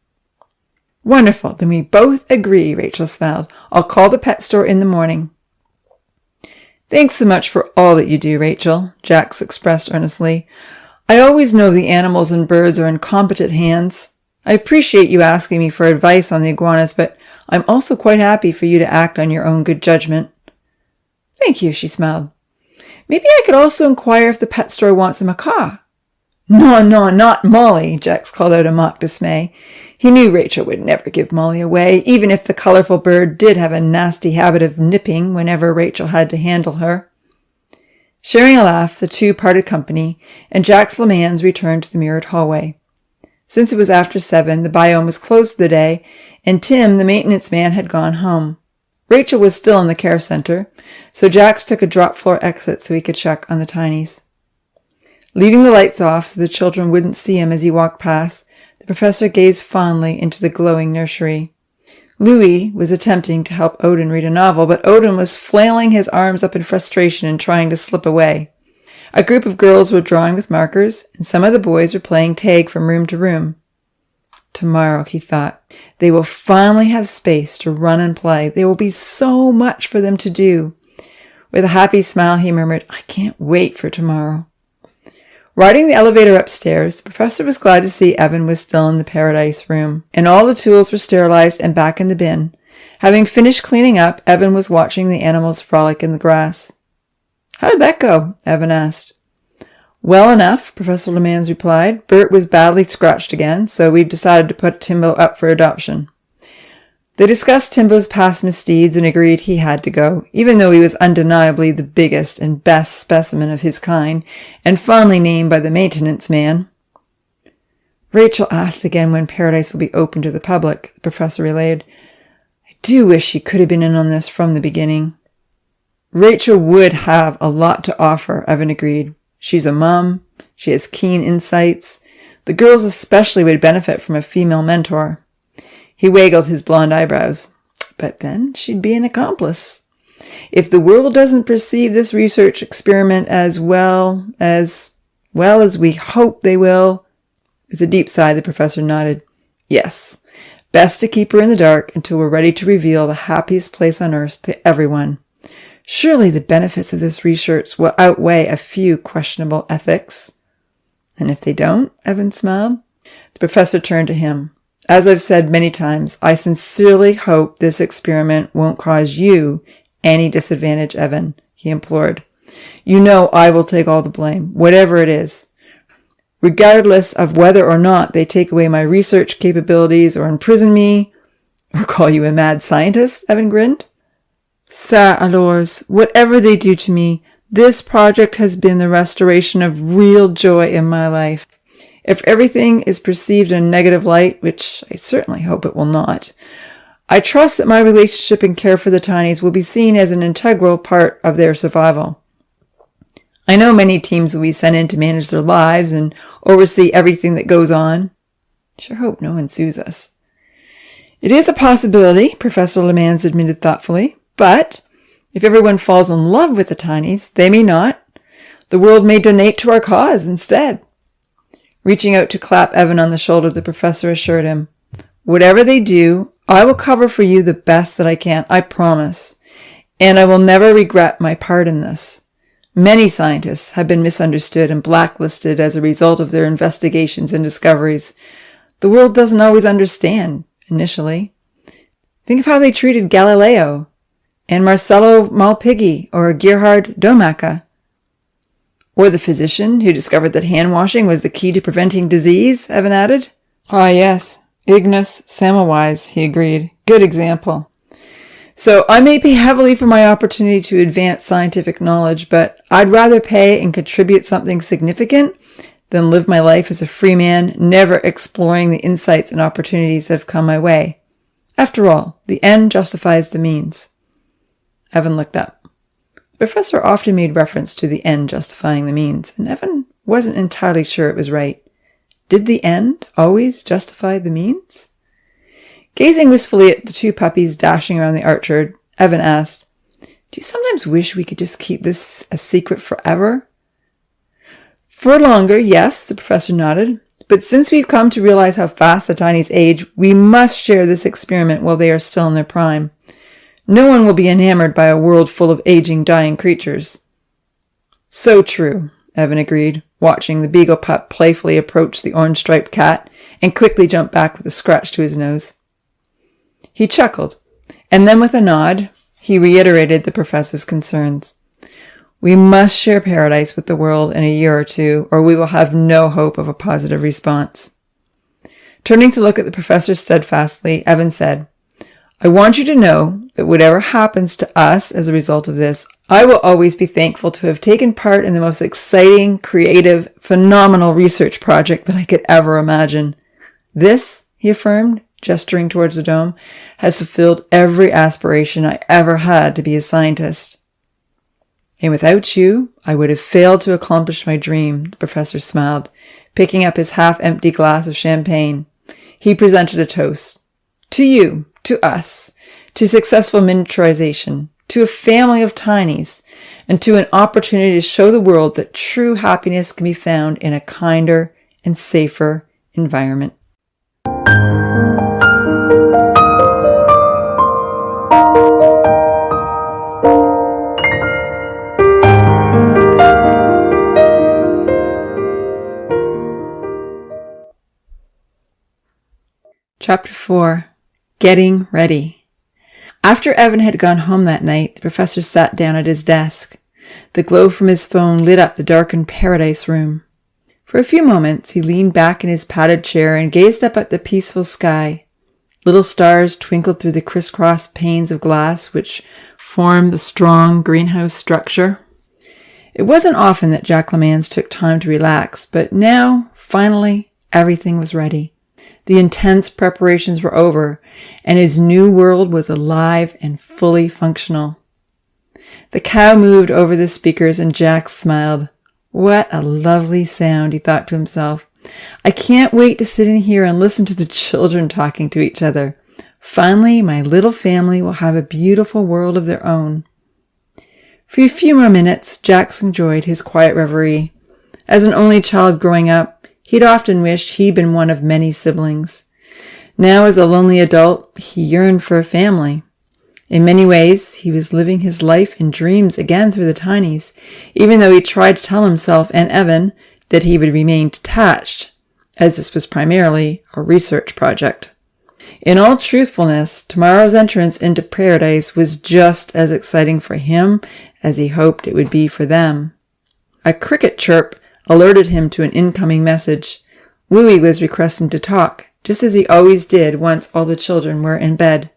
Wonderful, then we both agree, Rachel smiled. I'll call the pet store in the morning. Thanks so much for all that you do, Rachel, Jax expressed earnestly. I always know the animals and birds are in competent hands. I appreciate you asking me for advice on the iguanas, but I'm also quite happy for you to act on your own good judgment. Thank you, she smiled. Maybe I could also inquire if the pet store wants a macaw. No, not Molly, Jax called out in mock dismay. He knew Rachel would never give Molly away, even if the colorful bird did have a nasty habit of nipping whenever Rachel had to handle her. Sharing a laugh, the two parted company, and Jax Lemans returned to the mirrored hallway. Since it was after 7, the biome was closed for the day, and Tim, the maintenance man, had gone home. Rachel was still in the care center, so Jax took a drop-floor exit so he could check on the tinies. Leaving the lights off so the children wouldn't see him as he walked past, the professor gazed fondly into the glowing nursery. Louis was attempting to help Odin read a novel, but Odin was flailing his arms up in frustration and trying to slip away. A group of girls were drawing with markers, and some of the boys were playing tag from room to room. Tomorrow, he thought, they will finally have space to run and play. There will be so much for them to do. With a happy smile, he murmured, I can't wait for tomorrow. Riding the elevator upstairs, the professor was glad to see Evan was still in the Paradise room, and all the tools were sterilized and back in the bin. Having finished cleaning up, Evan was watching the animals frolic in the grass. How did that go? Evan asked. Well enough, Professor Lemans replied. Bert was badly scratched again, so we've decided to put Timbo up for adoption. They discussed Timbo's past misdeeds and agreed he had to go, even though he was undeniably the biggest and best specimen of his kind, and fondly named by the maintenance man. Rachel asked again when Paradise will be open to the public, the professor relayed. I do wish she could have been in on this from the beginning. Rachel would have a lot to offer, Evan agreed. She's a mom. She has keen insights. The girls especially would benefit from a female mentor. He waggled his blonde eyebrows. But then she'd be an accomplice. If the world doesn't perceive this research experiment as well as we hope they will. With a deep sigh, the professor nodded. Yes, Best to keep her in the dark until we're ready to reveal the happiest place on earth to everyone. Surely the benefits of this research will outweigh a few questionable ethics." "And if they don't?" Evan smiled. The professor turned to him. "As I've said many times, I sincerely hope this experiment won't cause you any disadvantage, Evan," he implored. "You know I will take all the blame, whatever it is. Regardless of whether or not they take away my research capabilities or imprison me, or call you a mad scientist," Evan grinned. "Ça alors, whatever they do to me, this project has been the restoration of real joy in my life. If everything is perceived in a negative light, which I certainly hope it will not, I trust that my relationship and care for the tinies will be seen as an integral part of their survival. I know many teams will be sent in to manage their lives and oversee everything that goes on. Sure hope no one sues us." "It is a possibility," Professor Lemans admitted thoughtfully, "but if everyone falls in love with the tinies, they may not. The world may donate to our cause instead." Reaching out to clap Evan on the shoulder, the professor assured him, "Whatever they do, I will cover for you the best that I can, I promise. And I will never regret my part in this. Many scientists have been misunderstood and blacklisted as a result of their investigations and discoveries. The world doesn't always understand, initially. Think of how they treated Galileo, and Marcello Malpighi, or Gerhard Domaka. Or the physician who discovered that hand-washing was the key to preventing disease," Evan added. "Ah, yes, Ignaz Semmelweis," he agreed. "Good example. So I may pay heavily for my opportunity to advance scientific knowledge, but I'd rather pay and contribute something significant than live my life as a free man, never exploring the insights and opportunities that have come my way. After all, the end justifies the means." Evan looked up. The professor often made reference to the end justifying the means, and Evan wasn't entirely sure it was right. Did the end always justify the means? Gazing wistfully at the two puppies dashing around the orchard, Evan asked, "Do you sometimes wish we could just keep this a secret forever?" "For longer, yes," the professor nodded. "But since we've come to realize how fast the tinies age, we must share this experiment while they are still in their prime. No one will be enamored by a world full of aging, dying creatures." "So true," Evan agreed, watching the beagle pup playfully approach the orange-striped cat and quickly jump back with a scratch to his nose. He chuckled, and then with a nod, he reiterated the professor's concerns. "We must share paradise with the world in a year or two, or we will have no hope of a positive response." Turning to look at the professor steadfastly, Evan said, "I want you to know that whatever happens to us as a result of this, I will always be thankful to have taken part in the most exciting, creative, phenomenal research project that I could ever imagine. This," he affirmed, gesturing towards the dome, "has fulfilled every aspiration I ever had to be a scientist." "And without you, I would have failed to accomplish my dream," the professor smiled, picking up his half-empty glass of champagne. He presented a toast. "To you, to us, to successful miniaturization, to a family of tinies, and to an opportunity to show the world that true happiness can be found in a kinder and safer environment." Chapter 4. Getting Ready. After Evan had gone home that night, the professor sat down at his desk. The glow from his phone lit up the darkened paradise room. For a few moments, he leaned back in his padded chair and gazed up at the peaceful sky. Little stars twinkled through the crisscross panes of glass which formed the strong greenhouse structure. It wasn't often that Jack Lemans took time to relax, but now, finally, everything was ready. The intense preparations were over, and his new world was alive and fully functional. The cow moved over the speakers, and Jack smiled. "What a lovely sound," he thought to himself. "I can't wait to sit in here and listen to the children talking to each other. Finally, my little family will have a beautiful world of their own." For a few more minutes, Jack enjoyed his quiet reverie. As an only child growing up, he'd often wished he'd been one of many siblings. Now, as a lonely adult, he yearned for a family. In many ways, he was living his life in dreams again through the tinies, even though he tried to tell himself and Evan that he would remain detached, as this was primarily a research project. In all truthfulness, tomorrow's entrance into paradise was just as exciting for him as he hoped it would be for them. A cricket chirp alerted him to an incoming message. Louis was requesting to talk, just as he always did once all the children were in bed.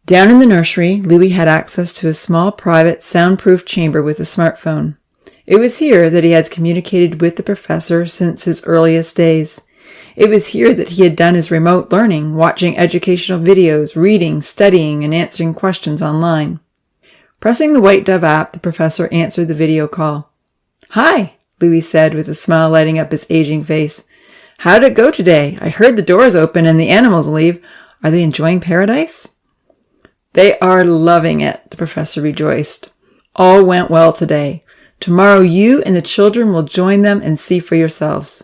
Down in the nursery, Louis had access to a small, private, soundproof chamber with a smartphone. It was here that he had communicated with the professor since his earliest days. It was here that he had done his remote learning, watching educational videos, reading, studying, and answering questions online. Pressing the White Dove app, the professor answered the video call. "Hi," Louis said with a smile lighting up his aging face. "How did it go today? I heard the doors open and the animals leave. Are they enjoying paradise?" "They are loving it," the professor rejoiced. "All went well today. Tomorrow you and the children will join them and see for yourselves."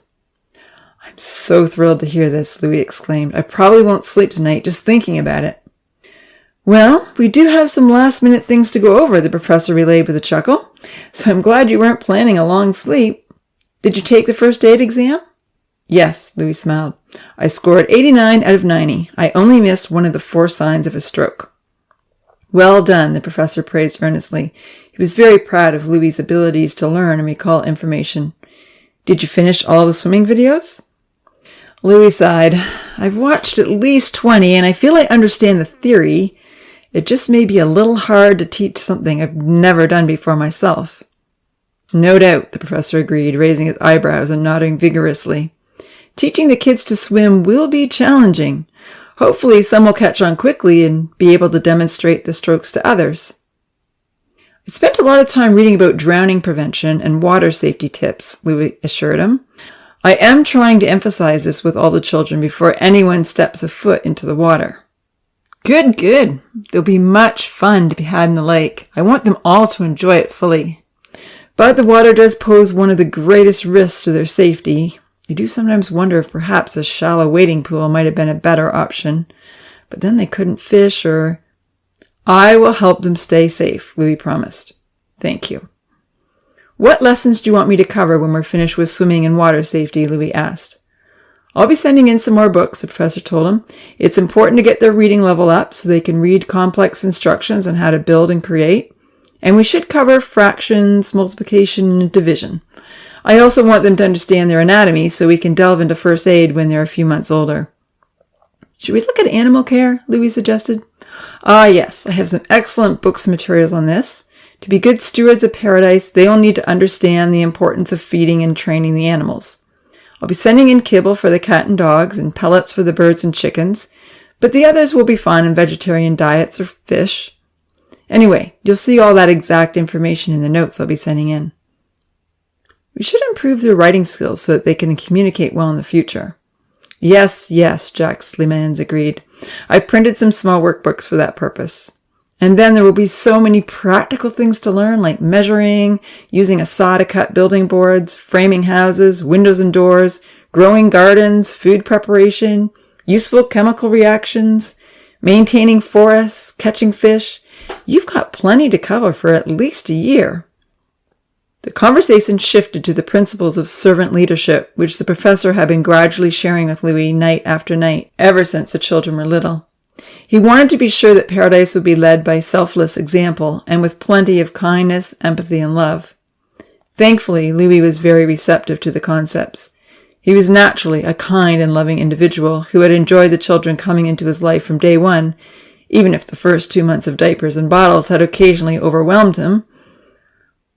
"I'm so thrilled to hear this," Louis exclaimed. "I probably won't sleep tonight just thinking about it." "Well, we do have some last-minute things to go over," the professor relayed with a chuckle. "So I'm glad you weren't planning a long sleep. Did you take the first aid exam?" "Yes," Louis smiled. "I scored 89 out of 90. I only missed one of the 4 signs of a stroke." "Well done," the professor praised earnestly. He was very proud of Louis's abilities to learn and recall information. "Did you finish all the swimming videos?" Louis sighed. "I've watched at least 20, and I feel I understand the theory. It just may be a little hard to teach something I've never done before myself." "No doubt," the professor agreed, raising his eyebrows and nodding vigorously. "Teaching the kids to swim will be challenging. Hopefully some will catch on quickly and be able to demonstrate the strokes to others." "I spent a lot of time reading about drowning prevention and water safety tips," Louis assured him. "I am trying to emphasize this with all the children before anyone steps a foot into the water." "Good, good. There'll be much fun to be had in the lake. I want them all to enjoy it fully. But the water does pose one of the greatest risks to their safety. I do sometimes wonder if perhaps a shallow wading pool might have been a better option. But then they couldn't fish or—" "I will help them stay safe," Louis promised. "Thank you." "What lessons do you want me to cover when we're finished with swimming and water safety?" Louis asked. "I'll be sending in some more books," the professor told him. "It's important to get their reading level up so they can read complex instructions on how to build and create. And we should cover fractions, multiplication, and division. I also want them to understand their anatomy so we can delve into first aid when they're a few months older." "Should we look at animal care?" Louis suggested. "Ah, yes, I have some excellent books and materials on this. To be good stewards of paradise, they will need to understand the importance of feeding and training the animals. I'll be sending in kibble for the cat and dogs and pellets for the birds and chickens, but the others will be fine on vegetarian diets or fish. Anyway, you'll see all that exact information in the notes I'll be sending in." "We should improve their writing skills so that they can communicate well in the future." Yes, Jacques Lemans agreed. "I printed some small workbooks for that purpose. And then there will be so many practical things to learn, like measuring, using a saw to cut building boards, framing houses, windows and doors, growing gardens, food preparation, useful chemical reactions, maintaining forests, catching fish. You've got plenty to cover for at least a year." The conversation shifted to the principles of servant leadership, which the professor had been gradually sharing with Louis night after night, ever since the children were little. He wanted to be sure that paradise would be led by selfless example and with plenty of kindness, empathy, and love. Thankfully, Louis was very receptive to the concepts. He was naturally a kind and loving individual who had enjoyed the children coming into his life from day one, even if the first 2 months of diapers and bottles had occasionally overwhelmed him.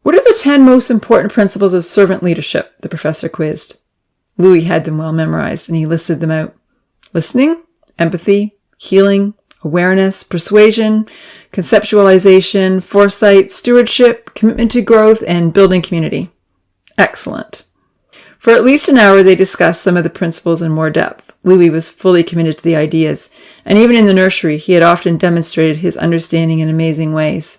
"What are the 10 most important principles of servant leadership?" the professor quizzed. Louis had them well memorized, and he listed them out. Listening, empathy, healing, awareness, persuasion, conceptualization, foresight, stewardship, commitment to growth, and building community. Excellent. For at least an hour, they discussed some of the principles in more depth. Louis was fully committed to the ideas, and even in the nursery, he had often demonstrated his understanding in amazing ways.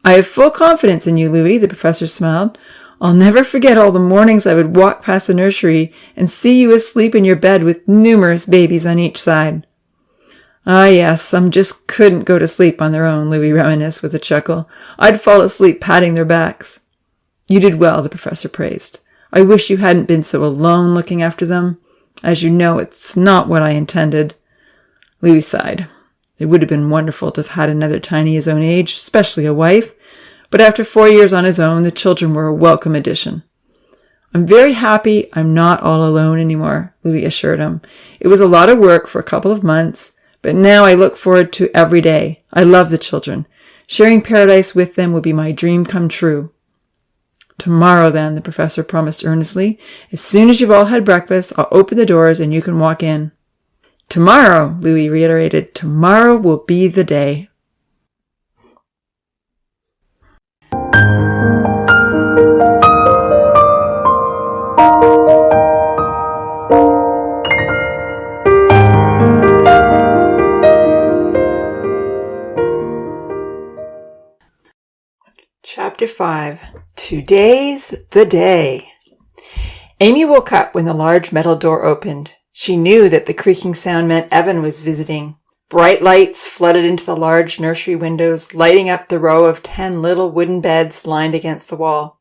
"I have full confidence in you, Louis," the professor smiled. I'll never forget all the mornings I would walk past the nursery and see you asleep in your bed with numerous babies on each side." "Ah, yes, some just couldn't go to sleep on their own," Louis reminisced with a chuckle. "I'd fall asleep patting their backs." "You did well," the professor praised. "I wish you hadn't been so alone looking after them. As you know, it's not what I intended." Louis sighed. It would have been wonderful to have had another tiny his own age, especially a wife. But after 4 years on his own, the children were a welcome addition. "I'm very happy I'm not all alone anymore," Louis assured him. "It was a lot of work for a couple of months, but now I look forward to every day. I love the children. Sharing paradise with them will be my dream come true." "Tomorrow, then," the professor promised earnestly. "As soon as you've all had breakfast, I'll open the doors and you can walk in." "Tomorrow," Louis reiterated. "Tomorrow will be the day." Chapter 5. Today's the day. Amy woke up when the large metal door opened. She knew that the creaking sound meant Evan was visiting. Bright lights flooded into the large nursery windows, lighting up the row of 10 little wooden beds lined against the wall.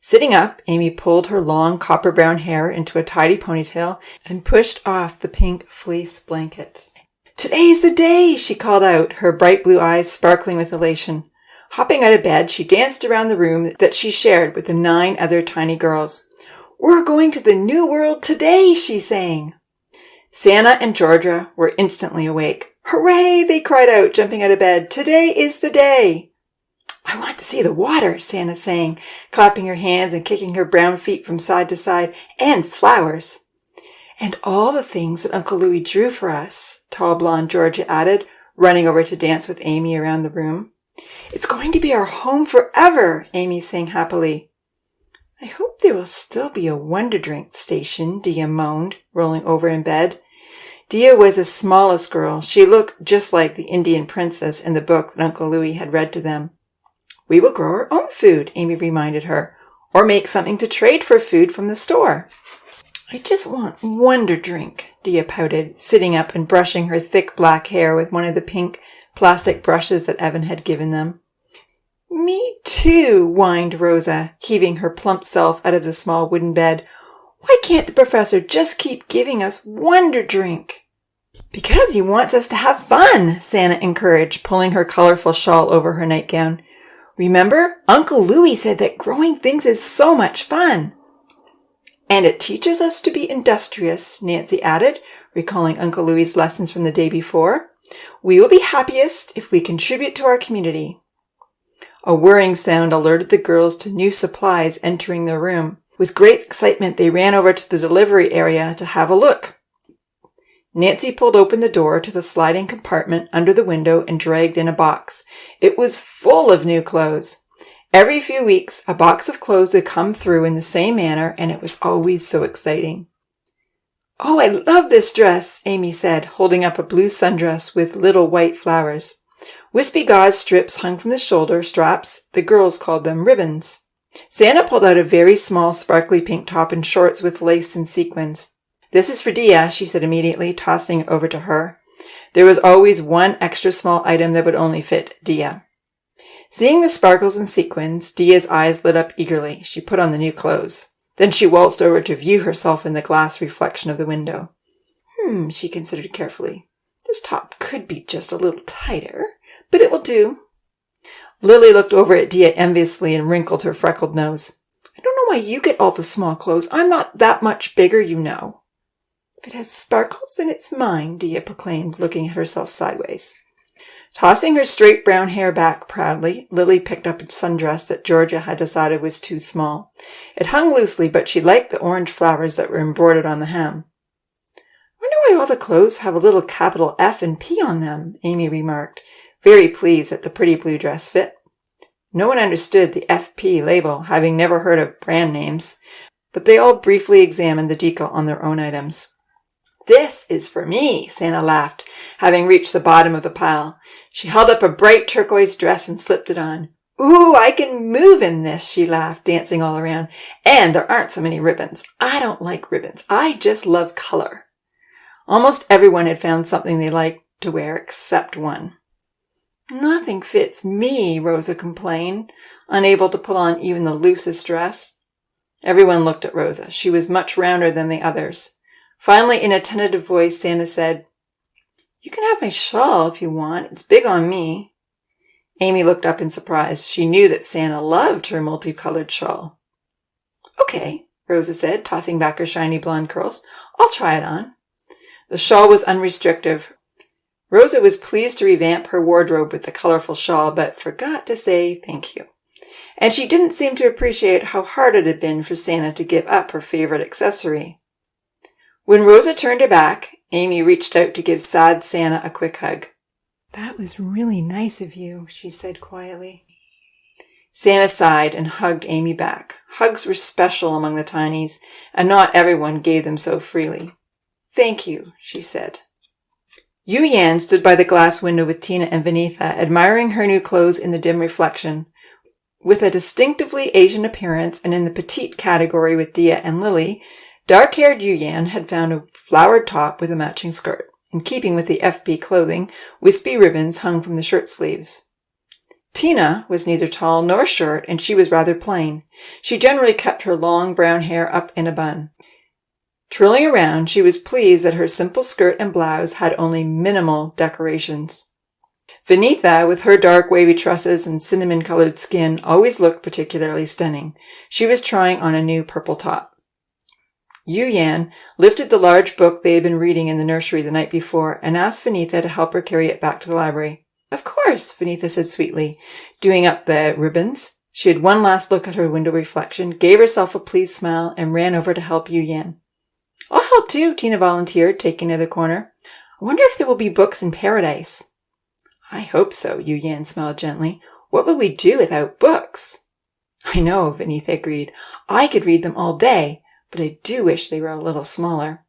Sitting up, Amy pulled her long copper-brown hair into a tidy ponytail and pushed off the pink fleece blanket. "Today's the day," she called out, her bright blue eyes sparkling with elation. Hopping out of bed, she danced around the room that she shared with the 9 other tiny girls. "We're going to the new world today," she sang. Santa and Georgia were instantly awake. "Hooray!" they cried out, jumping out of bed. "Today is the day." "I want to see the water," Santa sang, clapping her hands and kicking her brown feet from side to side, "and flowers." "And all the things that Uncle Louis drew for us," tall blonde Georgia added, running over to dance with Amy around the room. "It's going to be our home forever," Amy sang happily. "I hope there will still be a Wonder Drink station," Dia moaned, rolling over in bed. Dia was the smallest girl. She looked just like the Indian princess in the book that Uncle Louis had read to them. "We will grow our own food," Amy reminded her, "or make something to trade for food from the store." "I just want Wonder Drink," Dia pouted, sitting up and brushing her thick black hair with one of the pink plastic brushes that Evan had given them. "Me too," whined Rosa, heaving her plump self out of the small wooden bed. "Why can't the professor just keep giving us Wonder Drink?" "Because he wants us to have fun," Santa encouraged, pulling her colorful shawl over her nightgown. "Remember, Uncle Louis said that growing things is so much fun." "And it teaches us to be industrious," Nancy added, recalling Uncle Louis's lessons from the day before. "We will be happiest if we contribute to our community." A whirring sound alerted the girls to new supplies entering their room. With great excitement, they ran over to the delivery area to have a look. Nancy pulled open the door to the sliding compartment under the window and dragged in a box. It was full of new clothes. Every few weeks, a box of clothes would come through in the same manner, and it was always so exciting. "Oh, I love this dress," Amy said, holding up a blue sundress with little white flowers. Wispy gauze strips hung from the shoulder straps. The girls called them ribbons. Santa pulled out a very small sparkly pink top and shorts with lace and sequins. "This is for Dia," she said immediately, tossing it over to her. There was always one extra small item that would only fit Dia. Seeing the sparkles and sequins, Dia's eyes lit up eagerly. She put on the new clothes. Then she waltzed over to view herself in the glass reflection of the window. She considered carefully. "This top could be just a little tighter, but it will do." Lily looked over at Dia enviously and wrinkled her freckled nose. "I don't know why you get all the small clothes. I'm not that much bigger, you know." "If it has sparkles, then it's mine," Dia proclaimed, looking at herself sideways. Tossing her straight brown hair back proudly, Lily picked up a sundress that Georgia had decided was too small. It hung loosely, but she liked the orange flowers that were embroidered on the hem. "I wonder why all the clothes have a little capital F and P on them," Amy remarked, very pleased that the pretty blue dress fit. No one understood the FP label, having never heard of brand names, but they all briefly examined the decal on their own items. "This is for me," Santa laughed, having reached the bottom of the pile. She held up a bright turquoise dress and slipped it on. Ooh, I can move in this, she laughed, dancing all around. And there aren't so many ribbons. I don't like ribbons. I just love color. Almost everyone had found something they liked to wear except one. Nothing fits me, Rosa complained, unable to put on even the loosest dress. Everyone looked at Rosa. She was much rounder than the others. Finally, in a tentative voice, Santa said, "You can have my shawl if you want. It's big on me." Amy looked up in surprise. She knew that Santa loved her multicolored shawl. "Okay," Rosa said, tossing back her shiny blonde curls. "I'll try it on." The shawl was unrestrictive. Rosa was pleased to revamp her wardrobe with the colorful shawl, but forgot to say thank you. And she didn't seem to appreciate how hard it had been for Santa to give up her favorite accessory. When Rosa turned her back, Amy reached out to give sad Santa a quick hug. "That was really nice of you," she said quietly. Santa sighed and hugged Amy back. Hugs were special among the tinies, and not everyone gave them so freely. "Thank you," she said. Yu Yan stood by the glass window with Tina and Vinitha, admiring her new clothes in the dim reflection. With a distinctively Asian appearance and in the petite category with Dia and Lily, dark-haired Yu Yan had found a flowered top with a matching skirt. In keeping with the FP clothing, wispy ribbons hung from the shirt sleeves. Tina was neither tall nor short, and she was rather plain. She generally kept her long brown hair up in a bun. Trilling around, she was pleased that her simple skirt and blouse had only minimal decorations. Vinitha, with her dark wavy tresses and cinnamon-colored skin, always looked particularly stunning. She was trying on a new purple top. Yu Yan lifted the large book they had been reading in the nursery the night before and asked Vinitha to help her carry it back to the library. "Of course," Vinitha said sweetly, doing up the ribbons. She had one last look at her window reflection, gave herself a pleased smile, and ran over to help Yu Yan. "I'll help too," Tina volunteered, taking another corner. "I wonder if there will be books in paradise." "I hope so," Yu Yan smiled gently. "What would we do without books?" "I know," Vinitha agreed. "I could read them all day, but I do wish they were a little smaller."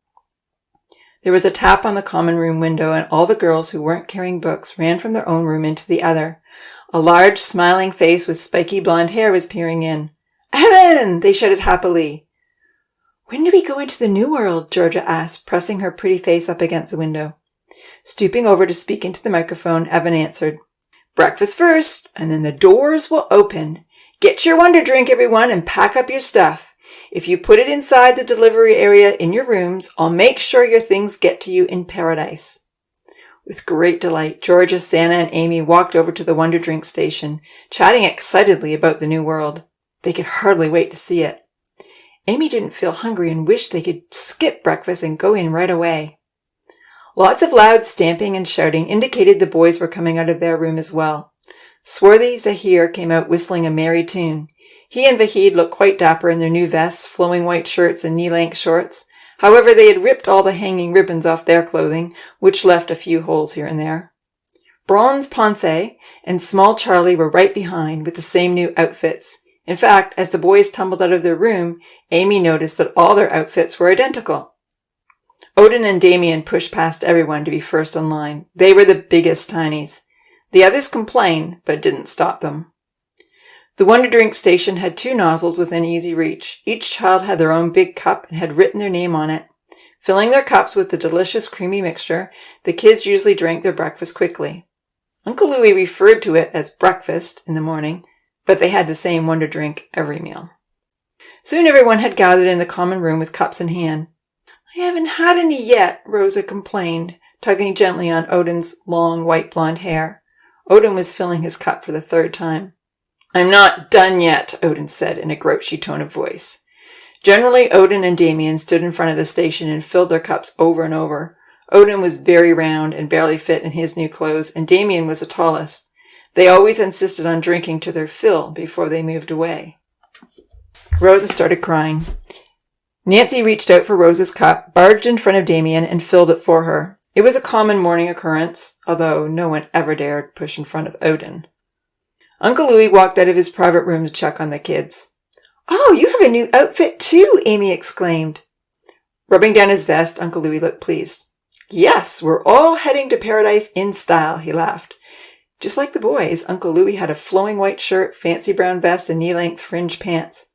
There was a tap on the common room window, and all the girls who weren't carrying books ran from their own room into the other. A large, smiling face with spiky blonde hair was peering in. "Evan!" they shouted happily. "When do we go into the new world?" Georgia asked, pressing her pretty face up against the window. Stooping over to speak into the microphone, Evan answered, "Breakfast first, and then the doors will open. Get your wonder drink, everyone, and pack up your stuff. If you put it inside the delivery area in your rooms, I'll make sure your things get to you in paradise." With great delight, Georgia, Santa, and Amy walked over to the wonder drink station, chatting excitedly about the new world. They could hardly wait to see it. Amy didn't feel hungry and wished they could skip breakfast and go in right away. Lots of loud stamping and shouting indicated the boys were coming out of their room as well. Swarthy Zahir came out whistling a merry tune. He and Vahid looked quite dapper in their new vests, flowing white shirts, and knee-length shorts. However, they had ripped all the hanging ribbons off their clothing, which left a few holes here and there. Bronze Ponce and Small Charlie were right behind with the same new outfits. In fact, as the boys tumbled out of their room, Amy noticed that all their outfits were identical. Odin and Damien pushed past everyone to be first in line. They were the biggest tinies. The others complained, but didn't stop them. The Wonder Drink station had 2 nozzles within easy reach. Each child had their own big cup and had written their name on it. Filling their cups with the delicious creamy mixture, the kids usually drank their breakfast quickly. Uncle Louis referred to it as breakfast in the morning, but they had the same Wonder Drink every meal. Soon everyone had gathered in the common room with cups in hand. "I haven't had any yet," Rosa complained, tugging gently on Odin's long white blonde hair. Odin was filling his cup for the 3rd time. "I'm not done yet," Odin said in a grouchy tone of voice. Generally, Odin and Damien stood in front of the station and filled their cups over and over. Odin was very round and barely fit in his new clothes, and Damien was the tallest. They always insisted on drinking to their fill before they moved away. Rosa started crying. Nancy reached out for Rosa's cup, barged in front of Damien, and filled it for her. It was a common morning occurrence, although no one ever dared push in front of Odin. Uncle Louis walked out of his private room to check on the kids. "Oh, you have a new outfit too," Amy exclaimed. Rubbing down his vest, Uncle Louis looked pleased. "Yes, we're all heading to paradise in style," he laughed. Just like the boys, Uncle Louis had a flowing white shirt, fancy brown vest, and knee-length fringed pants.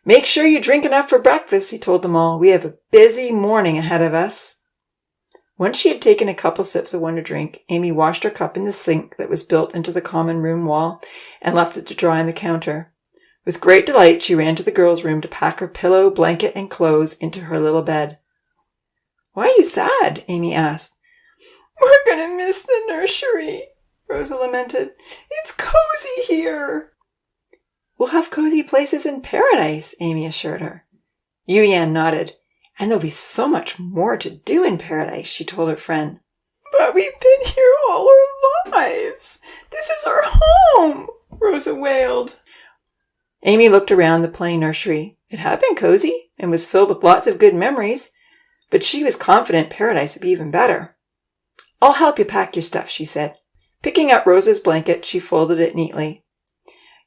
"Make sure you drink enough for breakfast," he told them all. "We have a busy morning ahead of us." Once she had taken a couple sips of wonder drink, Amy washed her cup in the sink that was built into the common room wall and left it to dry on the counter. With great delight, she ran to the girls' room to pack her pillow, blanket, and clothes into her little bed. "Why are you sad?" Amy asked. "We're going to miss the nursery," Rosa lamented. "It's cozy here." "We'll have cozy places in paradise," Amy assured her. Yu-Yan nodded. "And there'll be so much more to do in paradise," she told her friend. "But we've been here all our lives. This is our home," Rosa wailed. Amy looked around the plain nursery. It had been cozy and was filled with lots of good memories, but she was confident paradise would be even better. "I'll help you pack your stuff," she said. Picking up Rosa's blanket, she folded it neatly.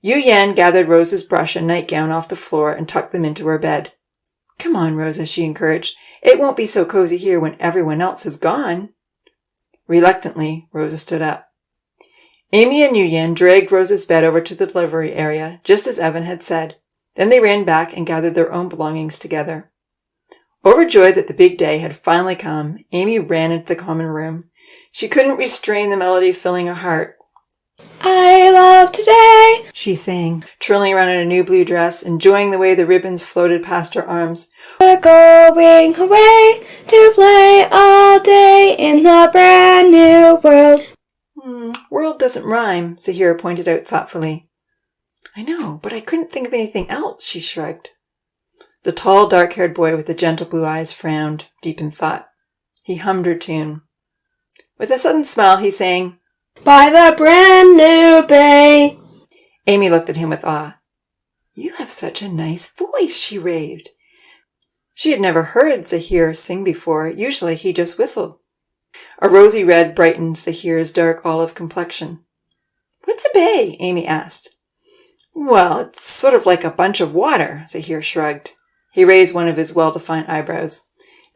Yu-Yan gathered Rosa's brush and nightgown off the floor and tucked them into her bed. "Come on, Rosa," she encouraged. "It won't be so cozy here when everyone else has gone." Reluctantly, Rosa stood up. Amy and Yu-Yan dragged Rosa's bed over to the delivery area, just as Evan had said. Then they ran back and gathered their own belongings together. Overjoyed that the big day had finally come, Amy ran into the common room. She couldn't restrain the melody filling her heart. "I love today," she sang, twirling around in a new blue dress, enjoying the way the ribbons floated past her arms. "We're going away to play all day in the brand new world." World doesn't rhyme," Zahira pointed out thoughtfully. "I know, but I couldn't think of anything else," she shrugged. The tall, dark-haired boy with the gentle blue eyes frowned, deep in thought. He hummed her tune. With a sudden smile, he sang, "By the brand new bay." Amy looked at him with awe. "You have such a nice voice," she raved. She had never heard Zahir sing before. Usually he just whistled. A rosy red brightened Zahir's dark olive complexion. "What's a bay?" Amy asked. "Well, it's sort of like a bunch of water," Zahir shrugged. He raised one of his well-defined eyebrows.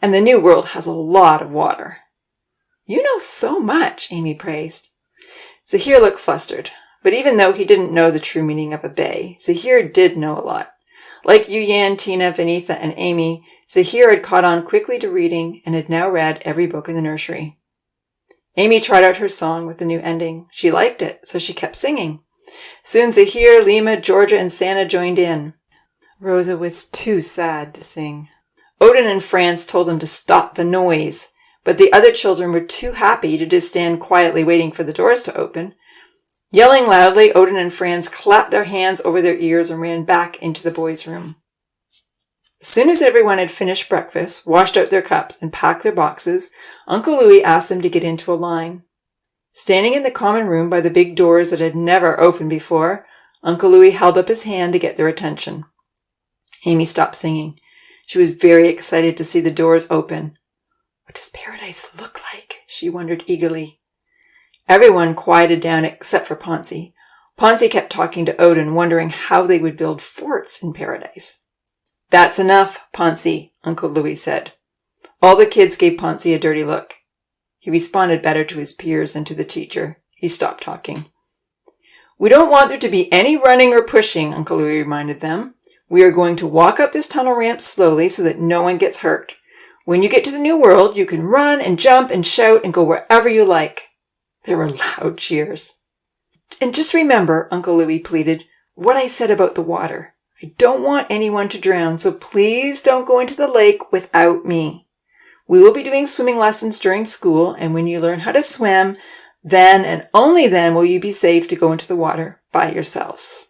"And the New World has a lot of water." "You know so much," Amy praised. Zahir looked flustered, but even though he didn't know the true meaning of a bay, Zahir did know a lot. Like Yu-Yan, Tina, Vanitha, and Amy, Zahir had caught on quickly to reading and had now read every book in the nursery. Amy tried out her song with the new ending. She liked it, so she kept singing. Soon Zahir, Lima, Georgia, and Santa joined in. Rosa was too sad to sing. Odin and Franz told them to stop the noise, but the other children were too happy to just stand quietly waiting for the doors to open. Yelling loudly, Odin and Franz clapped their hands over their ears and ran back into the boys' room. As soon as everyone had finished breakfast, washed out their cups, and packed their boxes, Uncle Louis asked them to get into a line. Standing in the common room by the big doors that had never opened before, Uncle Louis held up his hand to get their attention. Amy stopped singing. She was very excited to see the doors open. "What does paradise look like?" she wondered eagerly. Everyone quieted down except for Ponzi. Ponzi kept talking to Odin, wondering how they would build forts in paradise. "That's enough, Ponzi," Uncle Louis said. All the kids gave Ponzi a dirty look. He responded better to his peers than to the teacher. He stopped talking. "We don't want there to be any running or pushing," Uncle Louis reminded them. "We are going to walk up this tunnel ramp slowly so that no one gets hurt. When you get to the New World, you can run and jump and shout and go wherever you like." There were loud cheers. "And just remember," Uncle Louis pleaded, "what I said about the water. I don't want anyone to drown, so please don't go into the lake without me. We will be doing swimming lessons during school, and when you learn how to swim, then and only then will you be safe to go into the water by yourselves."